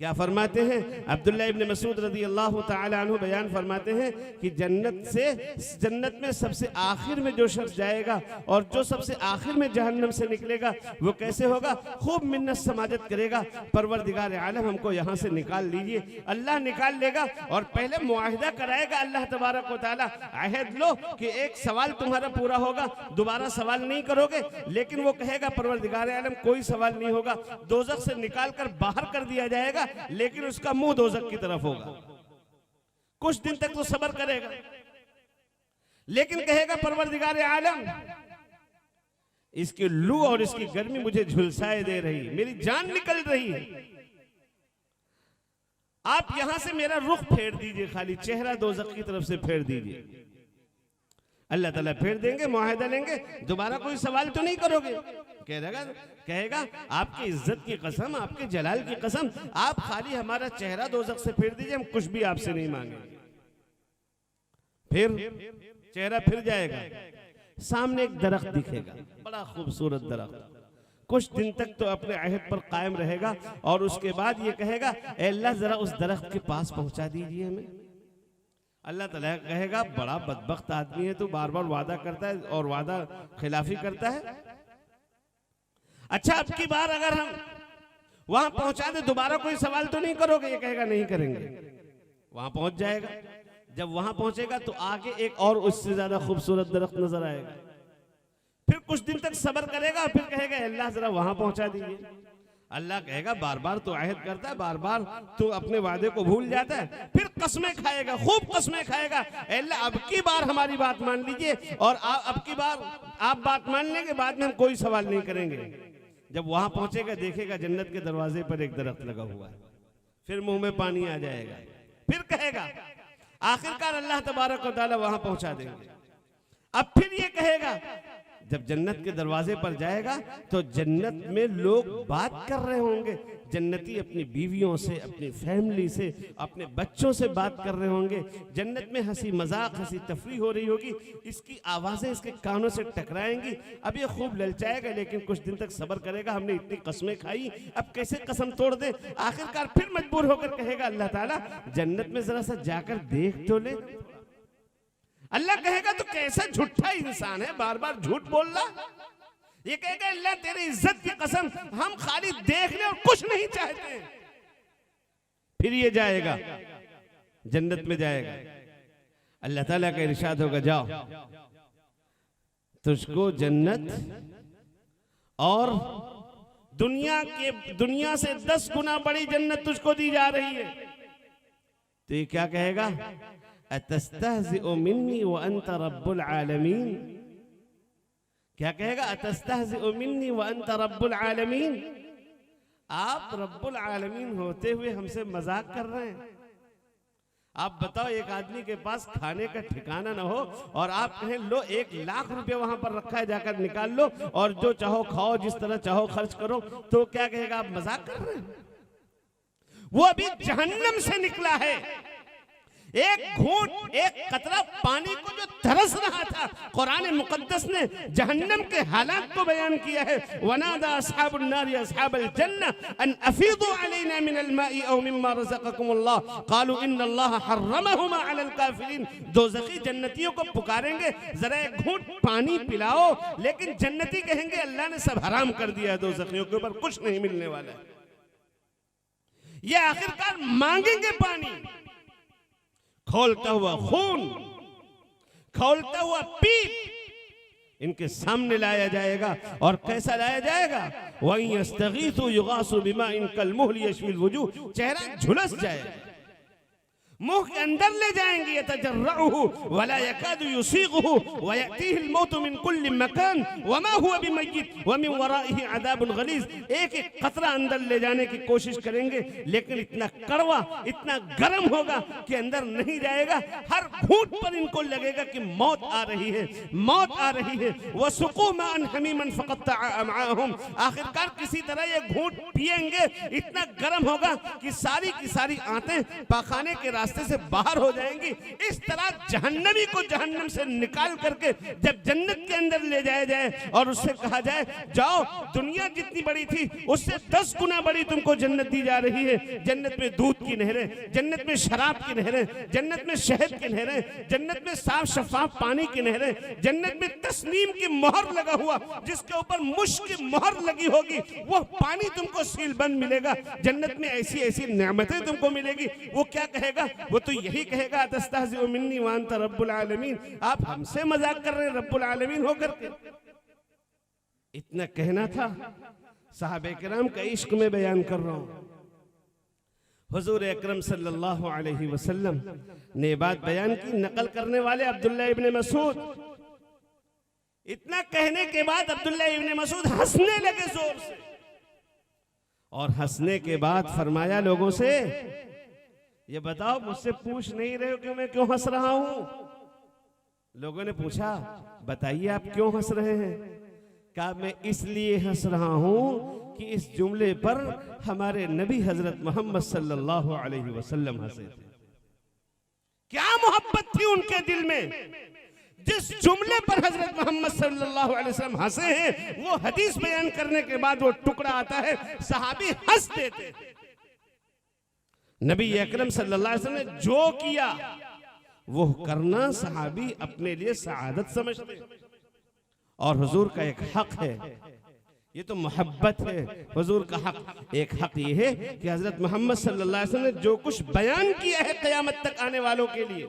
क्या फरमाते हैं? अब्दुल्लाह इब्न मसूद रज़ी अल्लाह तआला अन्हु बयान फरमाते हैं कि जन्नत में सबसे आखिर में जो शख्स जाएगा और जो सबसे आखिर में जहन्नम से निकलेगा, वो कैसे होगा? खूब मिन्नत समाजत करेगा, परवरदिगार आलम हमको यहाँ से निकाल लीजिए। अल्लाह निकाल लेगा और पहले मुआहिदा कराएगा अल्लाह तबारक व तआला, अहद लो कि एक सवाल तुम्हारा पूरा होगा, दोबारा सवाल नहीं करोगे। लेकिन वो कहेगा परवरदिगार आलम कोई सवाल नहीं होगा, दोज़ख से निकाल कर बाहर कर दिया जाएगा, लेकिन उसका मुंह दोज़ख की तरफ होगा। कुछ दिन तक तो सब्र करेगा, लेकिन कहेगा परवरदिगार आलम, इसकी लू और इसकी गर्मी मुझे झुलसाए दे रही, मेरी जान निकल रही है। आप यहां से मेरा रुख फेर दीजिए, खाली चेहरा दोज़ख की तरफ से फेर दीजिए। अल्लाह ताला फेर देंगे, मुआहिदा लेंगे, दोबारा कोई सवाल तो नहीं करोगे। कहेगा आपकी इज्जत की कसम, आपके जलाल की कसम, आप खाली हमारा चेहरा दोज़ख से फेर दीजिए, हम कुछ भी आपसे नहीं मांगेंगे। फिर चेहरा फिर जाएगा, सामने एक दरख्त दिखेगा, बड़ा खूबसूरत दरख्त। कुछ दिन तक तो अपने अहद पर कायम रहेगा, और उसके बाद ये कहेगा, ए अल्लाह जरा उस दरख्त के पास पहुंचा दीजिए हमें। अल्लाह ताला कहेगा, बड़ा बदबख्त आदमी है, तो बार बार वादा करता है और वादा खिलाफी करता है। अच्छा, अब की बार अगर हम वहां पहुंचा दे, दोबारा कोई सवाल तो नहीं करोगे? ये कहेगा नहीं करेंगे। वहां पहुंच जाएगा, जब वहां पहुंचेगा तो आगे एक और उससे ज्यादा खूबसूरत दरख्त नजर आएगा। फिर कुछ दिन तक सब्र करेगा, फिर कहेगा अल्लाह जरा वहां पहुंचा दीजिए। अल्लाह कहेगा, बार बार तो अहद करता है, बार बार तो अपने वादे को भूल जाता है। फिर कसमें खाएगा, खूब कसमें खाएगा, अल्लाह अब की बार हमारी बात मान लीजिए, और अब की बार आप बात मान लेंगे, बाद में हम कोई सवाल नहीं करेंगे। जब वहां पहुंचेगा, देखेगा जन्नत के दरवाजे पर एक दरख्त लगा हुआ है, फिर मुंह में पानी आ जाएगा। फिर कहेगा, आखिरकार अल्लाह तबारक व तआला वहां पहुंचा देंगे। अब फिर ये कहेगा, जब जन्नत के दरवाजे पर जाएगा तो जन्नत में लोग बात कर रहे होंगे, जन्नती अपनी बीवियों से, अपनी फैमिली से, अपने बच्चों से बात कर रहे होंगे। जन्नत में हंसी मजाक, हंसी तफरीह हो रही होगी, इसकी आवाजें इसके कानों से टकराएंगी। अब ये खूब ललचाएगा, लेकिन कुछ दिन तक सब्र करेगा, हमने इतनी कसमें खाई, अब कैसे कसम तोड़ दे। आखिरकार फिर मजबूर होकर कहेगा, अल्लाह ताला जन्नत में जरा सा जाकर देख तो ले। अल्लाह कहेगा, तो कैसा झूठा इंसान है, बार बार झूठ बोल रहा। ये कहेगा, अल्लाह तेरी इज्जत की कसम, हम खाली देखने और कुछ नहीं चाहते। फिर ये जाएगा, जन्नत में जाएगा, अल्लाह ताला का इरशाद होगा, जाओ तुझको जन्नत और दुनिया से 10 गुना बड़ी जन्नत तुझको दी जा रही है। तो ये क्या कहेगा, अतस्तहज़िउ मिन्नी व अंत रब्बुल आलमीन। क्या कहेगा, अतस्तहज़िउ मिन्नी व अंत रब्बुल आलमीन, आप रब्बुल आलमीन होते हुए हमसे मजाक कर रहे हैं। आप बताओ, एक आदमी के पास खाने का ठिकाना ना हो और आप कहें लो 1 लाख रुपए वहां पर रखा है, जाकर निकाल लो और जो चाहो खाओ, जिस तरह चाहो खर्च करो, तो क्या कहेगा, आप मजाक कर रहे हैं। वो अभी जहन्नम से निकला है। एक घूंट, एक कतरा पानी को जो तरस रहा था, कुरान मुकद्दस ने जहन्नम के हालात को बयान किया है। वनादा अस्हाबुन नार अस्हाबल जन्नह अन अफीदू अलैना मिनल माई औ मिम्मा रज़क़कुमुल्लाह क़ालू इन्नल्लाह हर्रमहुमा अलल काफिरीन। दोज़खी जन्नतियों को पुकारेंगे, जरा एक घूंट पानी पिलाओ, लेकिन जन्नती कहेंगे अल्लाह ने सब हराम कर दिया है, दोज़खियों के ऊपर कुछ नहीं मिलने वाला है। ये आखिरकार मांगेंगे पानी, खोलता हुआ खून, खोलता हुआ पीप इनके सामने लाया जाएगा। और कैसा लाया जाएगा? वहीं यस्तगीथु युगासु बिमाइन कलमुहल यशविल वजूह, चेहरा झुलस जाएगा, मुंह के अंदर ले जाएंगे। यतजर्रउहु वला यकादु युसीगुहु वयअतीहिल मौतु मिन कुल्लि मकान वमा हुवा बिमय्यित वमिन वराइहि अदाबुन गलीज। एक एक कतरा अंदर ले जाने की कोशिश करेंगे, लेकिन इतना कड़वा, इतना गर्म होगा कि अंदर नहीं जाएगा। हर घूंट पर इनको लगेगा कि मौत आ रही है, मौत आ रही है। वसुकू माअन हमीमन फक़त्तअ अमआहुम, आखिरकार किसी तरह ये घूंट पिएंगे, इतना गर्म होगा कि सारी की सारी आंतें पाखाने के रास्ते से बाहर हो जाएंगी। इस तरह जहन्नमी को जहन्नम से निकाल करके जब जन्नत के अंदर ले जाया जाए और उससे कहा जाए जाओ, दुनिया जितनी बड़ी थी उससे 10 गुना बड़ी तुमको जन्नत दी जा रही है। जन्नत में दूध की नहरें, जन्नत में शराब की नहरें, जन्नत में शहद की नहरें, जन्नत में साफ शफाफ पानी की नहरें, जन्नत में तस्नीम की मोहर लगा हुआ, जिसके ऊपर मुश्क की मोहर लगी होगी, वो पानी तुमको सीलबंद मिलेगा। जन्नत में ऐसी ऐसी नेमतें तुमको मिलेगी। वो क्या कहेगा? वो तो यही कहेगा तस्तहज़िउ मिन्नी व अंत रब्बुल आलमीन, आप हमसे मजाक कर रहे हैं रब्बुल आलमीन होकर के। इतना कहना था, सहाबे किराम का इश्क में बयान कर रहा हूं। हुजूर अकरम सल्लल्लाहु अलैहि वसल्लम ने बात बयान की, नकल करने वाले अब्दुल्ला इब्न मसूद। इतना कहने के बाद अब्दुल्ला इब्न मसूद हंसने लगे जोर से, और हंसने के बाद फरमाया लोगों से, ये बताओ मुझसे पूछ नहीं रहे हो कि मैं क्यों हंस रहा हूं? लोगों ने पूछा, बताइए आप क्यों हंस रहे हैं? कहा, मैं इसलिए हंस रहा हूं कि इस जुमले पर हमारे नबी हजरत मोहम्मद सल्लल्लाहु अलैहि वसल्लम हंसे थे। क्या मोहब्बत थी उनके दिल में, जिस जुमले पर हजरत मोहम्मद सल्लल्लाहु अलैहि वसल्लम हंसे हैं, वो हदीस बयान करने के बाद वो टुकड़ा आता है, सहाबी हंस देते। नबी अकरम सल्लल्लाहु अलैहि वसल्लम ने जो किया वो करना सहाबी अपने लिए सआदत समझते, और हुजूर का एक हक है, ये तो मोहब्बत है। हुजूर का हक, एक हक ये है कि हजरत मोहम्मद सल्लल्लाहु अलैहि वसल्लम ने जो कुछ बयान किया है क़यामत तक आने वालों के लिए,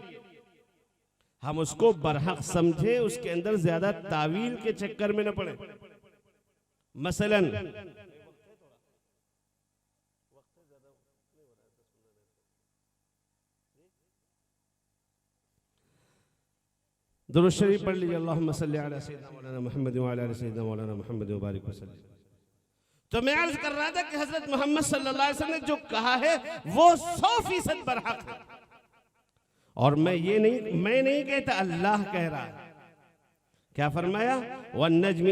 हम उसको बरहक समझे, उसके अंदर ज्यादा तावील के चक्कर में न पड़े। मसलन दुरूद शरीफ पढ़ लीजिए, अल्लाहुम्मा सल्ली अला सय्यिदिना मौलाना मुहम्मद व अला आलि सय्यिदिना मौलाना मुहम्मद व बारिक वसल्लम। तो मैं अर्ज कर रहा था कि हजरत मोहम्मद सल्लल्लाहु अलैहि वसल्लम ने जो कहा है वो 100% बरहक है, और मैं नहीं कहता, अल्लाह कह रहा है। क्या फरमाया? वन्नज्मि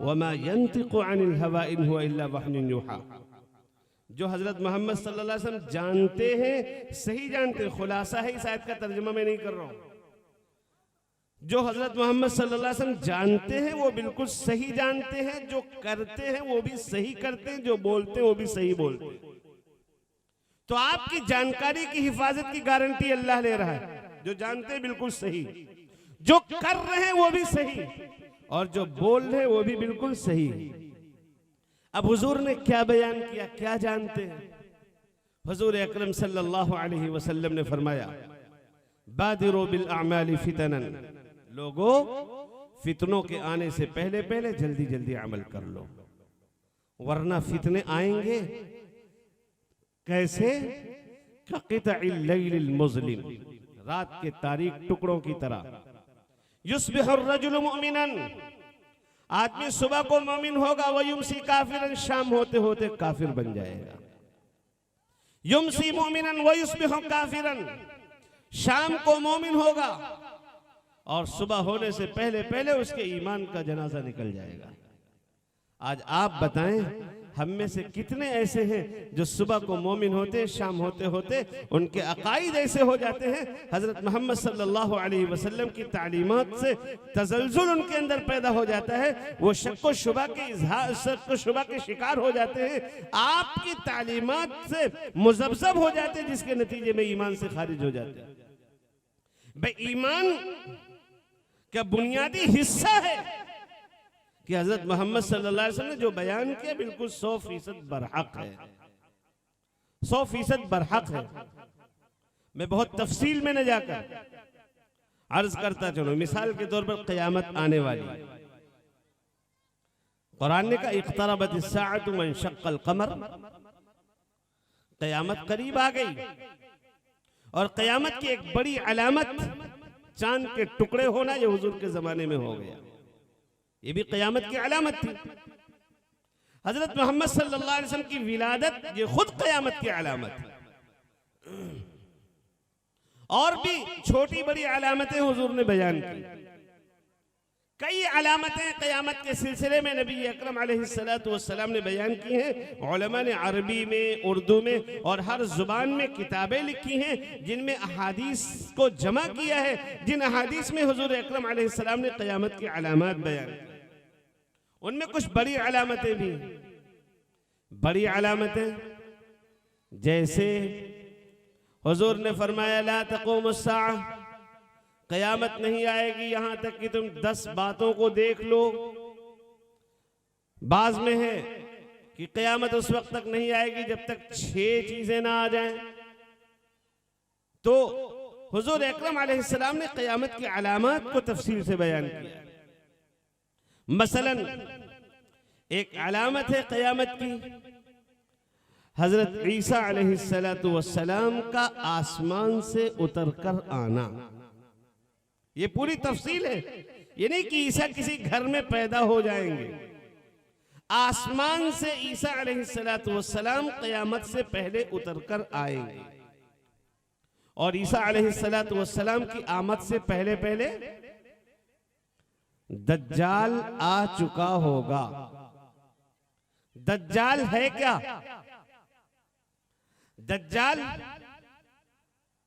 वमा यंतिकु अनिल हवा इन हुवा इल्ला वह्युन यूहा। जो हजरत मोहम्मद सल्लल्लाहु अलैहि वसल्लम जानते हैं, सही जानते हैं, खुलासा है इस आयत का, तर्जुमा मैं नहीं कर रहा हूं। जो हजरत मोहम्मद सल्लल्लाहु अलैहि वसल्लम जानते हैं वो बिल्कुल सही जानते हैं, जो करते हैं वो भी सही करते हैं, जो बोलते हैं वो भी सही बोलते हैं। तो आपकी जानकारी की हिफाजत की गारंटी अल्लाह ले रहा है। जो जानते हैं बिल्कुल सही, जो कर रहे हैं वो भी सही, और जो बोल रहे हैं वो भी बिल्कुल सही। अब हुजूर ने क्या बयान किया, क्या जानते हैं? हुजूर अकरम सल्लल्लाहु अलैहि वसल्लम ने फरमाया, बादिरो बिल अमाली फितनन, लोगों फितनों के आने से पहले पहले जल्दी जल्दी अमल कर लो, वरना फितने आएंगे। कैसे? कक़ितइल लैलिल मुज़लिम, रात के तारीक टुकड़ों की तरह। युस्बिहुर रजुलु मुमिनन, आदमी सुबह को मोमिन होगा, वो युमसी काफिरन, शाम होते होते काफिर बन जाएगा। युमसी मोमिनन व युस्बिहु काफिरन, शाम को मोमिन होगा और सुबह होने से पहले पहले उसके ईमान का जनाजा निकल जाएगा। आज आप बताएं, हम में से कितने ऐसे हैं जो सुबह को मोमिन होते, शाम होते होते उनके अकाईद ऐसे हो जाते हैं, हजरत मोहम्मद सल्लल्लाहु अलैहि वसल्लम की तालीमात से तजल्जुल उनके अंदर पैदा हो जाता है, वो शक व शुबा के इजहार, शक व शुबा के शिकार हो जाते हैं, आपकी तालीमात से मुजब्जब हो जाते हैं, जिसके नतीजे में ईमान से खारिज हो जाते हैं। भाई ईमान का बुनियादी हिस्सा है कि हजरत मोहम्मद सल्लल्लाहु अलैहि वसल्लम ने जो बयान किया बिल्कुल 100% बरहक है, 100% बरहक है। मैं बहुत तफसील में न जाकर अर्ज करता चलूं, मिसाल के तौर पर क़यामत आने वाली, कुरान ने कहा इक़्तरबत अस्साअतु वंशक़्क़ल क़मर, क़यामत करीब आ गई। और क़यामत की एक बड़ी अलामत चांद के टुकड़े होना, ये हुजूर के जमाने में हो गया, ये भी क़यामत की अलामत थी। हजरत मोहम्मद सल्लल्लाहु अलैहि वसल्लम की विलादत ये खुद क़यामत की अलामत है। और भी छोटी बड़ी अलामतें हुजूर ने बयान की, कई अलामतें क़यामत के सिलसिले में नबी अकरम अलैहिस्सलातु वस्सलाम ने बयान की हैं। उलमा ने अरबी में, उर्दू में और हर जुबान में किताबें लिखी हैं जिनमें अहादीस को जमा किया है, जिन अहादीस में हुजूर अकरम अलैहिस्सलाम ने क़यामत की अलामत बयान की। उनमें कुछ बड़ी अलामतें भी, बड़ी अलामतें जैसे हुजूर ने फरमाया ला तक़ूमुस्साअ, क़यामत नहीं आएगी यहां तक कि तुम 10 बातों को देख लो। बाज में है कि क़यामत उस वक्त तक नहीं आएगी जब तक 6 चीजें ना आ जाएं। तो हुजूर अकरम अलैहिस्सलाम ने क़यामत की अलामत को तफसील से बयान किया। मसलन एक अलामत है क़यामत की, हजरत ईसा अलैहिस्सलातु वस्सलाम का आसमान से उतरकर आना। ये पूरी तफसील है, ये नहीं कि ईसा किसी घर में पैदा हो जाएंगे। आसमान से ईसा अलैहिस्सलातु वस्सलाम क़यामत से पहले उतरकर आएंगे, और ईसा अलैहिस्सलातु वस्सलाम की आमद से पहले पहले दज्जाल आ चुका होगा। दज्जाल है क्या? दज्जाल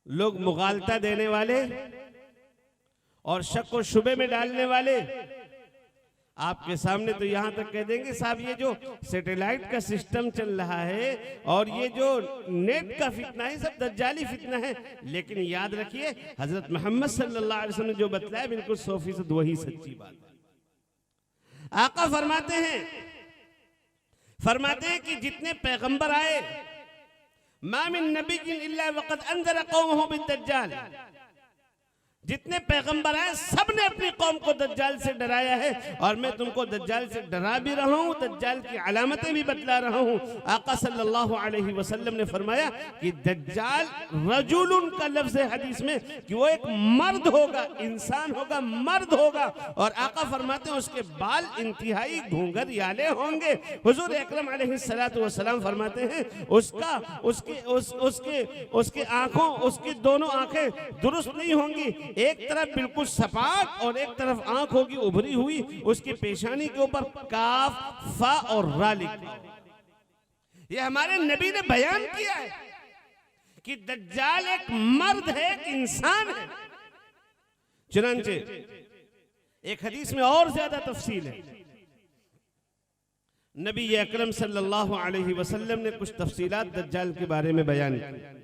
लोग मुगालता देने वाले और शक व शुबे में डालने वाले। आपके सामने तो यहां तक कह देंगे साहब ये जो सैटेलाइट का सिस्टम चल रहा है और ये जो नेट का फितना है सब दज्जाली फितना है। लेकिन याद रखिए हजरत मोहम्मद सल्लल्लाहु अलैहि वसल्लम ने जो बतलाया बिल्कुल 100% वही सच्ची बात है। आका फरमाते हैं कि जितने पैगंबर आए, मा मिन नबिय्यिन इल्ला वक़द अंज़रा कौमहु बिद्दज्जाल, जितने पैगंबर आए सबने अपनी कौम को दज्जाल से डराया है, और मैं तुमको दज्जाल से डरा भी रहा हूं, दज्जाल की अलामतें भी बतला रहा हूं। आका सल्लल्लाहु अलैहि वसल्लम ने फरमाया कि दज्जाल रजुलुन का लफ्ज है हदीस में कि वो एक मर्द होगा, इंसान होगा, मर्द होगा, और आका फरमाते हैं उसके बाल इंतहाई घूंघरियाले होंगे। हुजूर अकरम अलैहिस्सलातु वस्सलाम फरमाते हैं उसके आंखों, उसकी दोनों आंखें दुरुस्त नहीं होंगी, एक तरफ बिल्कुल सपाट और एक तरफ आंख होगी उभरी हुई, उसकी पेशानी के ऊपर काफ, फा और रा लिखा। ये हमारे नबी ने बयान किया है कि दज्जाल एक मर्द है, एक इंसान है। चुनांचे एक हदीस में और ज्यादा तफसील है। नबी अकरम सल्लल्लाहु अलैहि वसल्लम ने कुछ तफसीलात दज्जाल के बारे में बयान की,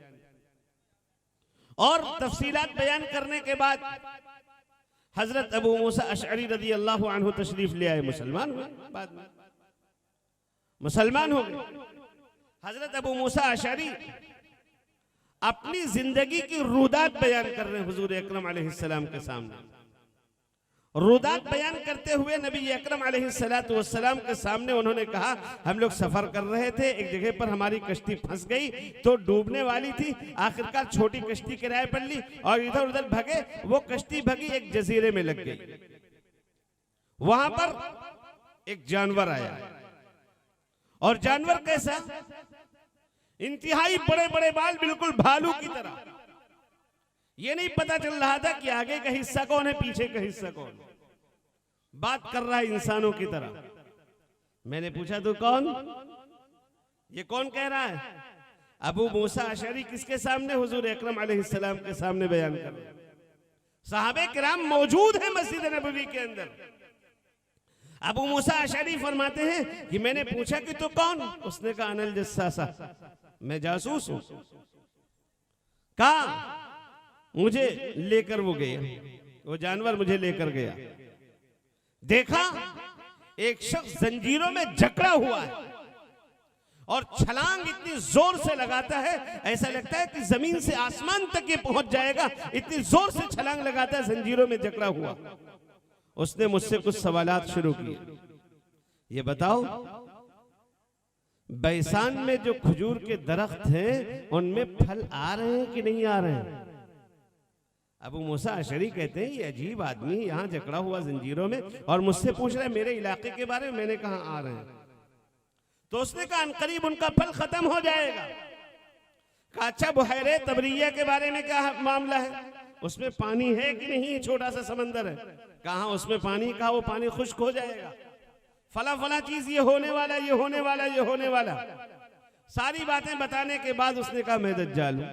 और तफसीलात बयान करने के बाद हजरत अबू मूसा अशअरी रज़ी अल्लाहु अन्हु तशरीफ ले आए, मुसलमान हुए, बाद में मुसलमान हो गए। हजरत अबू मूसा अशअरी अपनी जिंदगी की रुदात बयान कर रहे हैं हुजूर अकरम अलैहिस्सलाम के सामने। रुदात बयान करते हुए नबी अकरम अलैहिस्सलातु वस्सलाम के सामने उन्होंने कहा, हम लोग सफर कर रहे थे, एक जगह पर हमारी कश्ती फंस गई तो डूबने वाली थी, आखिरकार छोटी कश्ती किराए पर ली और इधर उधर भगे, वो कश्ती भगी एक जजीरे में लग गई। वहां पर एक जानवर आया, और जानवर कैसा? इंतहाई बड़े बड़े बाल, बिल्कुल भालू की तरह। ये नहीं पता चल रहा था कि आगे का हिस्सा कौन है, पीछे का हिस्सा कौन। बात कर रहा है इंसानों की तरह। मैंने पूछा तू कौन? ये कौन कह रहा है? अबू मूसा अशरी किसके सामने? हुजूर अकरम अलैहिस्सलाम के सामने बयान कर रहे हैं। सहाबे किराम मौजूद हैं मस्जिद नबवी के अंदर। अबू मूसा अशरी फरमाते हैं कि मैंने पूछा कि तू कौन? उसने कहा अनल जस्सासा, मैं जासूस हूं। कहा मुझे लेकर वो गया, वो जानवर मुझे लेकर गया। देखा एक शख्स जंजीरों में जकड़ा हुआ है और छलांग इतनी जोर से लगाता है, ऐसा लगता है कि जमीन से आसमान तक ये पहुंच जाएगा, इतनी जोर से छलांग लगाता है, जंजीरों में जकड़ा हुआ। उसने मुझसे कुछ सवालात शुरू किए। ये बताओ बैसान में जो खजूर के दरख्त हैं उनमें फल आ रहे हैं कि नहीं आ रहे हैं? अबू मूसा अशरी कहते हैं ये अजीब आदमी यहां जकड़ा हुआ जंजीरों में और मुझसे पूछ रहा है मेरे इलाके के बारे में। मैंने कहा आ रहे हैं। तो उसने कहा अनकरीब उनका फल खत्म हो जाएगा। कहा अच्छा बुहैरे तबरिया के बारे में क्या मामला है? उसमें पानी है कि नहीं? छोटा सा समंदर है। कहा उसमें पानी, कहा वो पानी खुश्क हो जाएगा। फला फला चीज ये होने वाला, ये होने वाला, ये होने वाला, सारी बातें बताने के बाद उसने कहा मैं दज्जाल हूं,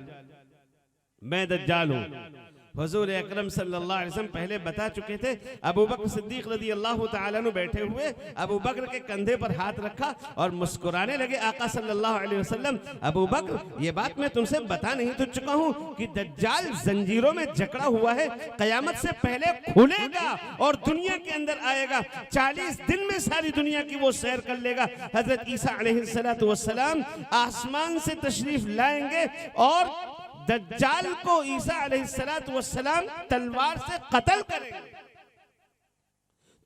मैं दज्जाल हूं। हुजूर अकरम सल्लल्लाहु अलैहि वसल्लम पहले बता चुके थे। अबू बकर सिद्दीक रज़ी अल्लाह तआला अन्हु बैठे हुए, अबू बकर के कंधे पर हाथ रखा और मुस्कुराने लगे। आका सल्लल्लाहु अलैहि वसल्लम, अबू बकर ये बात मैं तुमसे बता नहीं तो चुका हूं कि दज्जाल जंजीरों में जकड़ा हुआ है, कयामत से पहले खुलेगा और दुनिया के अंदर आएगा। 40 दिन में सारी दुनिया की वो सैर कर लेगा। हजरत ईसा अलैहिस्सलातु वस्सलाम आसमान से तशरीफ लाएंगे और दज्जाल को ईसा अलैहिस्सलातु वस्सलाम तलवार से कत्ल करेंगे।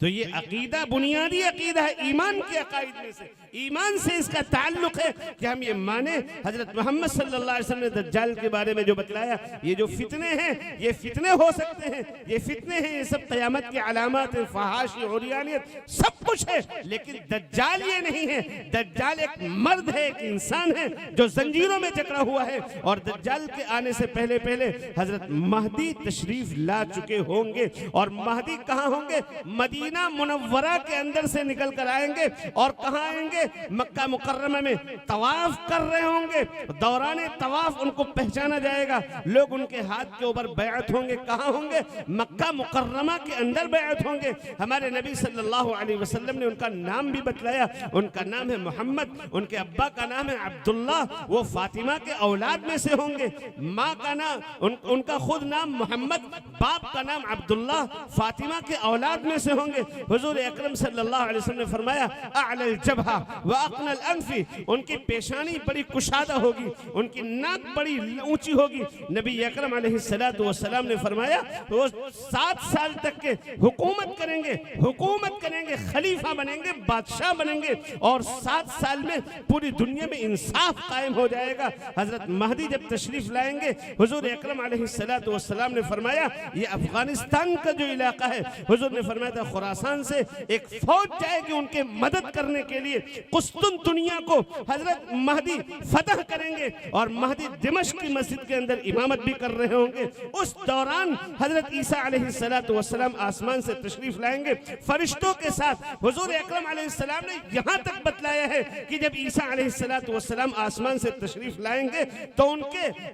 तो ये अकीदा बुनियादी अकीदा है ईमान के अकाइद में से। ईमान से इसका ताल्लुक है कि हम ये माने हजरत मोहम्मद सल्लल्लाहु अलैहि वसल्लम ने दज्जाल के बारे में जो बतलाया, ये जो फितने हैं ये फितने हो सकते हैं, ये फितने हैं, ये सब क़यामत की अलामत है, फहाशी औरियानियत सब कुछ है, लेकिन दज्जाल ये नहीं है। दज्जाल एक मर्द है, एक इंसान है जो जंजीरों में जकड़ा हुआ है और दज्जाल के आने से पहले पहले हजरत महदी तशरीफ ला चुके होंगे। और महदी कहाँ होंगे? मदीना मुनव्वरा के अंदर से निकल कर आएंगे और कहाँ आएंगे? मक्का मुकर्रमा में तवाफ कर रहे होंगे। दौरान तवाफ उनको पहचाना जाएगा, लोग उनके हाथ के ऊपर बैअत होंगे। कहाँ होंगे? मक्का मुकर्रमा के अंदर बैअत होंगे। हमारे नबी सल्लल्लाहु अलैहि वसल्लम ने उनका नाम भी बतलाया। उनका नाम है मोहम्मद, उनके अब्बा का नाम है अब्दुल्ला, वो फातिमा के औलाद में से होंगे। माँ का नाम उनका खुद नाम मोहम्मद, बाप का नाम अब्दुल्ला, फातिमा के औलाद में से होंगे। हुजूर अकरम सल्लल्लाहु अलैहि वसल्लम ने फरमाया अअलल जबहा व अक़नल अनफी, उनकी पेशानी बड़ी कुशादा होगी, उनकी नाक बड़ी ऊंची होगी। नबी अकरम अलैहिस्सलातु वस्सलाम ने फरमाया वो 7 साल तक के हुकूमत करेंगे, खलीफा बनेंगे, बादशाह बनेंगे और 7 साल में पूरी दुनिया में इंसाफ कायम हो जाएगा। हजरत महदी जब तशरीफ लाएंगे, हुजूर अकरम अलैहिस्सलातु वस्सलाम ने फरमाया ये अफगानिस्तान का जो इलाका है, हुजूर ने फरमाया था खुरासान से एक फौज जाएगी उनके मदद करने के लिए। कुस्तुनतुनिया को हजरत महदी फतह करेंगे और महदी दिमश्क की मस्जिद के अंदर इमामत भी कर रहे होंगे। उस दौरान हजरत ईसा अलैहिस्सलातु वस्सलाम आसमान से तशरीफ लाएंगे फरिश्तों के साथ। हुजूर अकरम अलैहिस्सलाम ने यहाँ तक बतलाया है कि जब ईसा अलैहिस्सलातु वस्सलाम आसमान से तशरीफ लाएंगे तो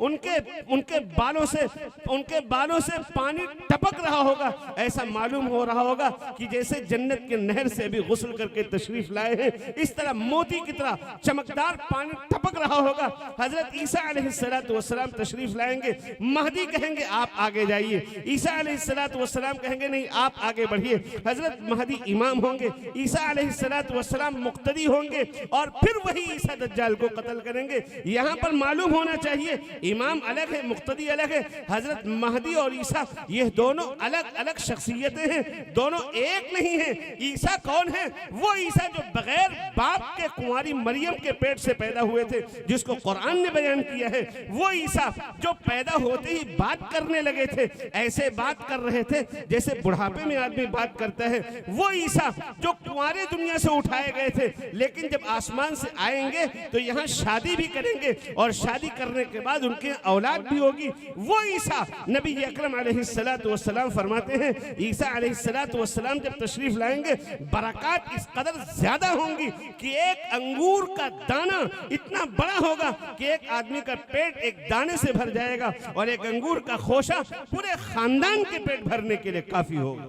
उनके बालों से पानी टपक रहा होगा। ऐसा मालूम हो रहा होगा कि जैसे जन्नत के नहर से अभी गुस्ल करके तशरीफ लाए हैं, इस तरह मोती की तरह चमकदार पानी टपक रहा होगा। हजरत ईसा अलैहिस्सलातु वस्सलाम तशरीफ लाएंगे, महदी कहेंगे आप आगे जाइए, ईसा अलैहिस्सलातु वस्सलाम कहेंगे नहीं आप आगे बढ़िए। हजरत महदी इमाम होंगे, ईसा अलैहिस्सलातु वस्सलाम मुक्तदी होंगे और फिर वही ईसा दज्जाल को कत्ल करेंगे। यहाँ पर मालूम होना चाहिए इमाम अलग है, मुक्तदी अलग है। हजरत महदी और ईसा ये दोनों अलग अलग शख्सियतें हैं, दोनों एक नहीं है। ईसा कौन है? वो ईसा जो बगैर बाप के कुंवारी मरियम के पेट से पैदा हुए थे, जिसको कुरान ने बयान किया है। वो ईसा जो पैदा होते ही बात करने लगे थे, ऐसे बात कर रहे थे जैसे बुढ़ापे में आदमी बात करता है। वो ईसा जो कुंवारे दुनिया से उठाए गए थे, लेकिन जब आसमान से आएंगे तो यहाँ शादी भी करेंगे और शादी करने के बाद उनके औलाद भी होगी। वो ईसा नबी अकरम अलैहिस्सलातु वस्सलाम फरमाते हैं ईसा अलैहिस्सलातु वस्सलाम अलैहिस्सलाम जब तशरीफ लाएंगे, बरकत इस कदर ज्यादा होंगी कि एक अंगूर का दाना इतना बड़ा होगा कि एक आदमी का पेट एक दाने से भर जाएगा, और एक अंगूर का खोशा पूरे खानदान के पेट भरने के लिए काफी होगा।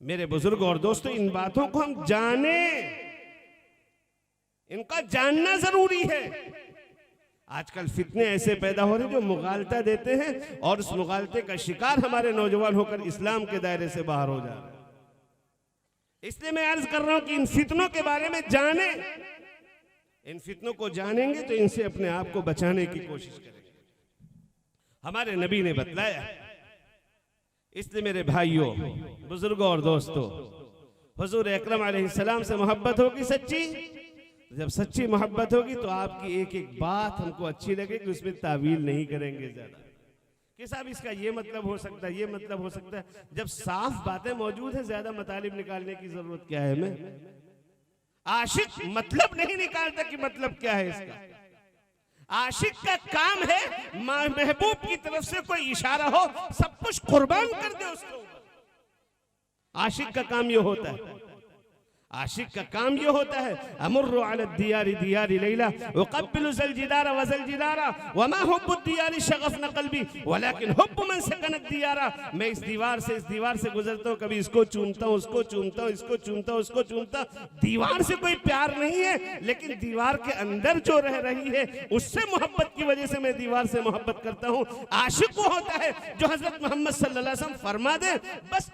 मेरे बुजुर्ग और दोस्तों, इन बातों को हम जाने, इनका जानना जरूरी है। आजकल फितने ऐसे पैदा हो रहे जो मुगालता देते हैं, और उस मुगालते का शिकार हमारे नौजवान होकर इस्लाम के दायरे से बाहर हो जा रहे हैं। इसलिए मैं अर्ज कर रहा हूं कि इन फितनों के बारे में जाने। इन फितनों को जानेंगे तो इनसे अपने आप को बचाने की कोशिश करेंगे। हमारे नबी ने बतलाया। इसलिए मेरे भाइयों, बुजुर्गों और दोस्तों, हुजूर अकरम अलैहिस्सलाम से मोहब्बत होगी सच्ची। जब सच्ची मोहब्बत होगी तो आपकी एक एक बात हमको अच्छी लगेगी, उसमें तावील नहीं करेंगे ज्यादा कि साहब इसका ये मतलब हो सकता है, ये मतलब हो सकता है। जब साफ बातें मौजूद है, ज्यादा मतालिब निकालने की जरूरत क्या है? हमें आशिक मतलब नहीं निकालता कि मतलब क्या है इसका। आशिक का काम है महबूब की तरफ से कोई इशारा हो, सब कुछ कुर्बान कर दे उसके ऊपर। आशिक का काम ये होता है। आशिक का काम ये होता है, अमुर्रु अला दियारी दियारी लैला वक़ब्बिलु ज़ल जिदारा व ज़ल जिदारा वमा हुब्बु दियारी शग़फ़ना क़ल्बी वलाकिन हुब्बु मन सकन दियारा। मैं इस दीवार से गुजरता हूँ, कभी इसको चूमता हूँ, उसको चूमता हूँ, इसको चूमता हूँ, उसको चूमता। दीवार से कोई प्यार नहीं है, लेकिन दीवार के अंदर जो रह रही है उससे मोहब्बत की वजह से मैं दीवार से मोहब्बत करता हूँ। आशिक वो होता है जो हजरत मोहम्मद सल्लल्लाहु अलैहि वसल्लम फरमा दे, बस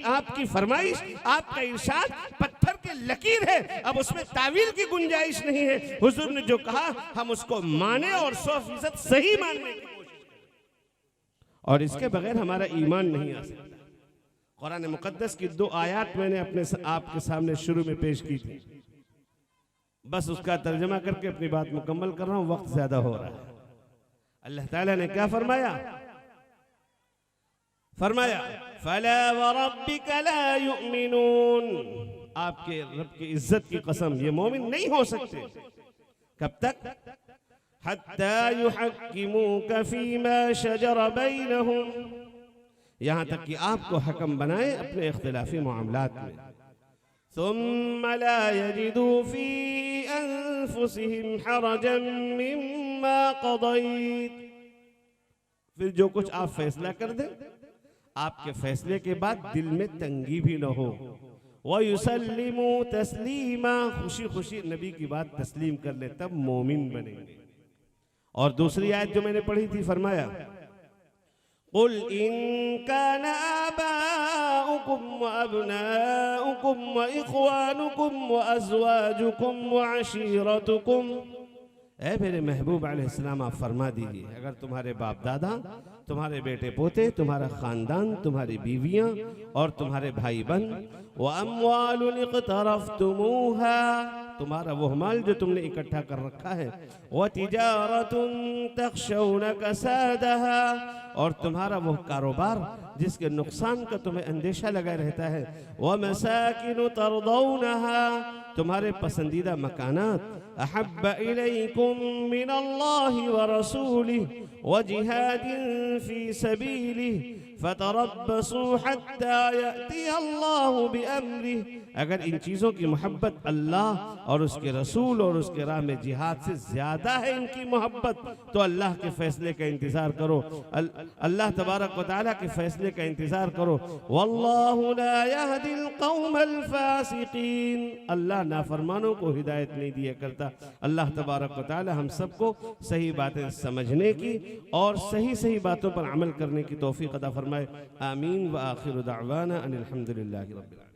आपकी फरमाइश, आपका इरशाद पत्थर के लकीर है, अब उसमें तावील की गुंजाइश नहीं है। हुजूर ने जो कहा हम उसको माने और 100% सही मानने की कोशिश करें, और इसके बगैर हमारा ईमान नहीं आ सकता। कुरान मुकद्दस की 2 आयत मैंने आपके सामने शुरू में पेश की थी, बस उसका तर्जमा करके अपनी बात मुकम्मल कर रहा हूं, वक्त ज्यादा हो रहा है। अल्लाह ताला ने क्या फरमाया? फला व रब्बिक ला युमिनून, आपके रब की इज्जत की कसम, ये मोमिन नहीं हो सकते। कब तक? हत्ता युहक्किमूक फीमा शजर बैनहुम, यहां तक कि आपको हकम बनाए अपने इख्तिलाफी मामलात में। सुम्मा ला यजिदू फी अनफुसिहिम हरजन मिम्मा क़दैत, फिर जो कुछ आप फैसला कर दें, आपके फैसले के बाद दिल में तंगी भी न हो। व युसल्लिमू तस्लीमा, खुशी खुशी नबी की बात तस्लीम कर ले, तब मोमिन बनेंगे। और दूसरी आयत जो मैंने पढ़ी थी, फरमाया कुल इन कान आबाउकुम व अबनाउकुम व इख्वानुकुम व अज़वाजुकुम व अशीरतुकुम, ऐ मेरे महबूब अलैहिस्सलाम आप फरमा दीजिए, अगर तुम्हारे बाप दादा, तुम्हारे बेटे पोते, तुम्हारा खानदान, तुम्हारी बीवियां और तुम्हारे भाई बहन, व अम्वालुन इक़्तरफ़्तुमूहा, तुम्हारा वो माल जो तुमने इकट्ठा कर रखा है, व तिजारतुन तख़शौन कसादहा, और तुम्हारा वो कारोबार जिसके नुकसान का तुम्हें अंदेशा लगा रहता है, व मसाकिन तरदौनहा, तुम्हारे पसंदीदा मकानात, अहब्ब इलैकुम मिनल्लाहि व रसूलिहि व जिहादिन फी सबीलिहि फतरब्बसू हत्ता यअती अल्लाहु बिअम्रिहि, अगर इन चीज़ों की मोहब्बत अल्लाह और उसके रसूल और उसके राह में जिहाद से ज़्यादा है इनकी मोहब्बत, तो अल्लाह के फैसले का इंतज़ार करो, अल्लाह तबारक व तआला के फैसले का इंतज़ार करो। वल्लाहु ला यहदिल कौमल फासिकीन, अल्लाह नाफरमानों को हिदायत नहीं दिया करता। अल्लाह तबारक व तआला हम सबको सही बातें समझने की और सही सही बातों पर अमल करने की तौफीक अता फरमाए। आमीन व आखिरु दावाना अनिल हम्दुलिल्लाहि रब्बिल आलमीन।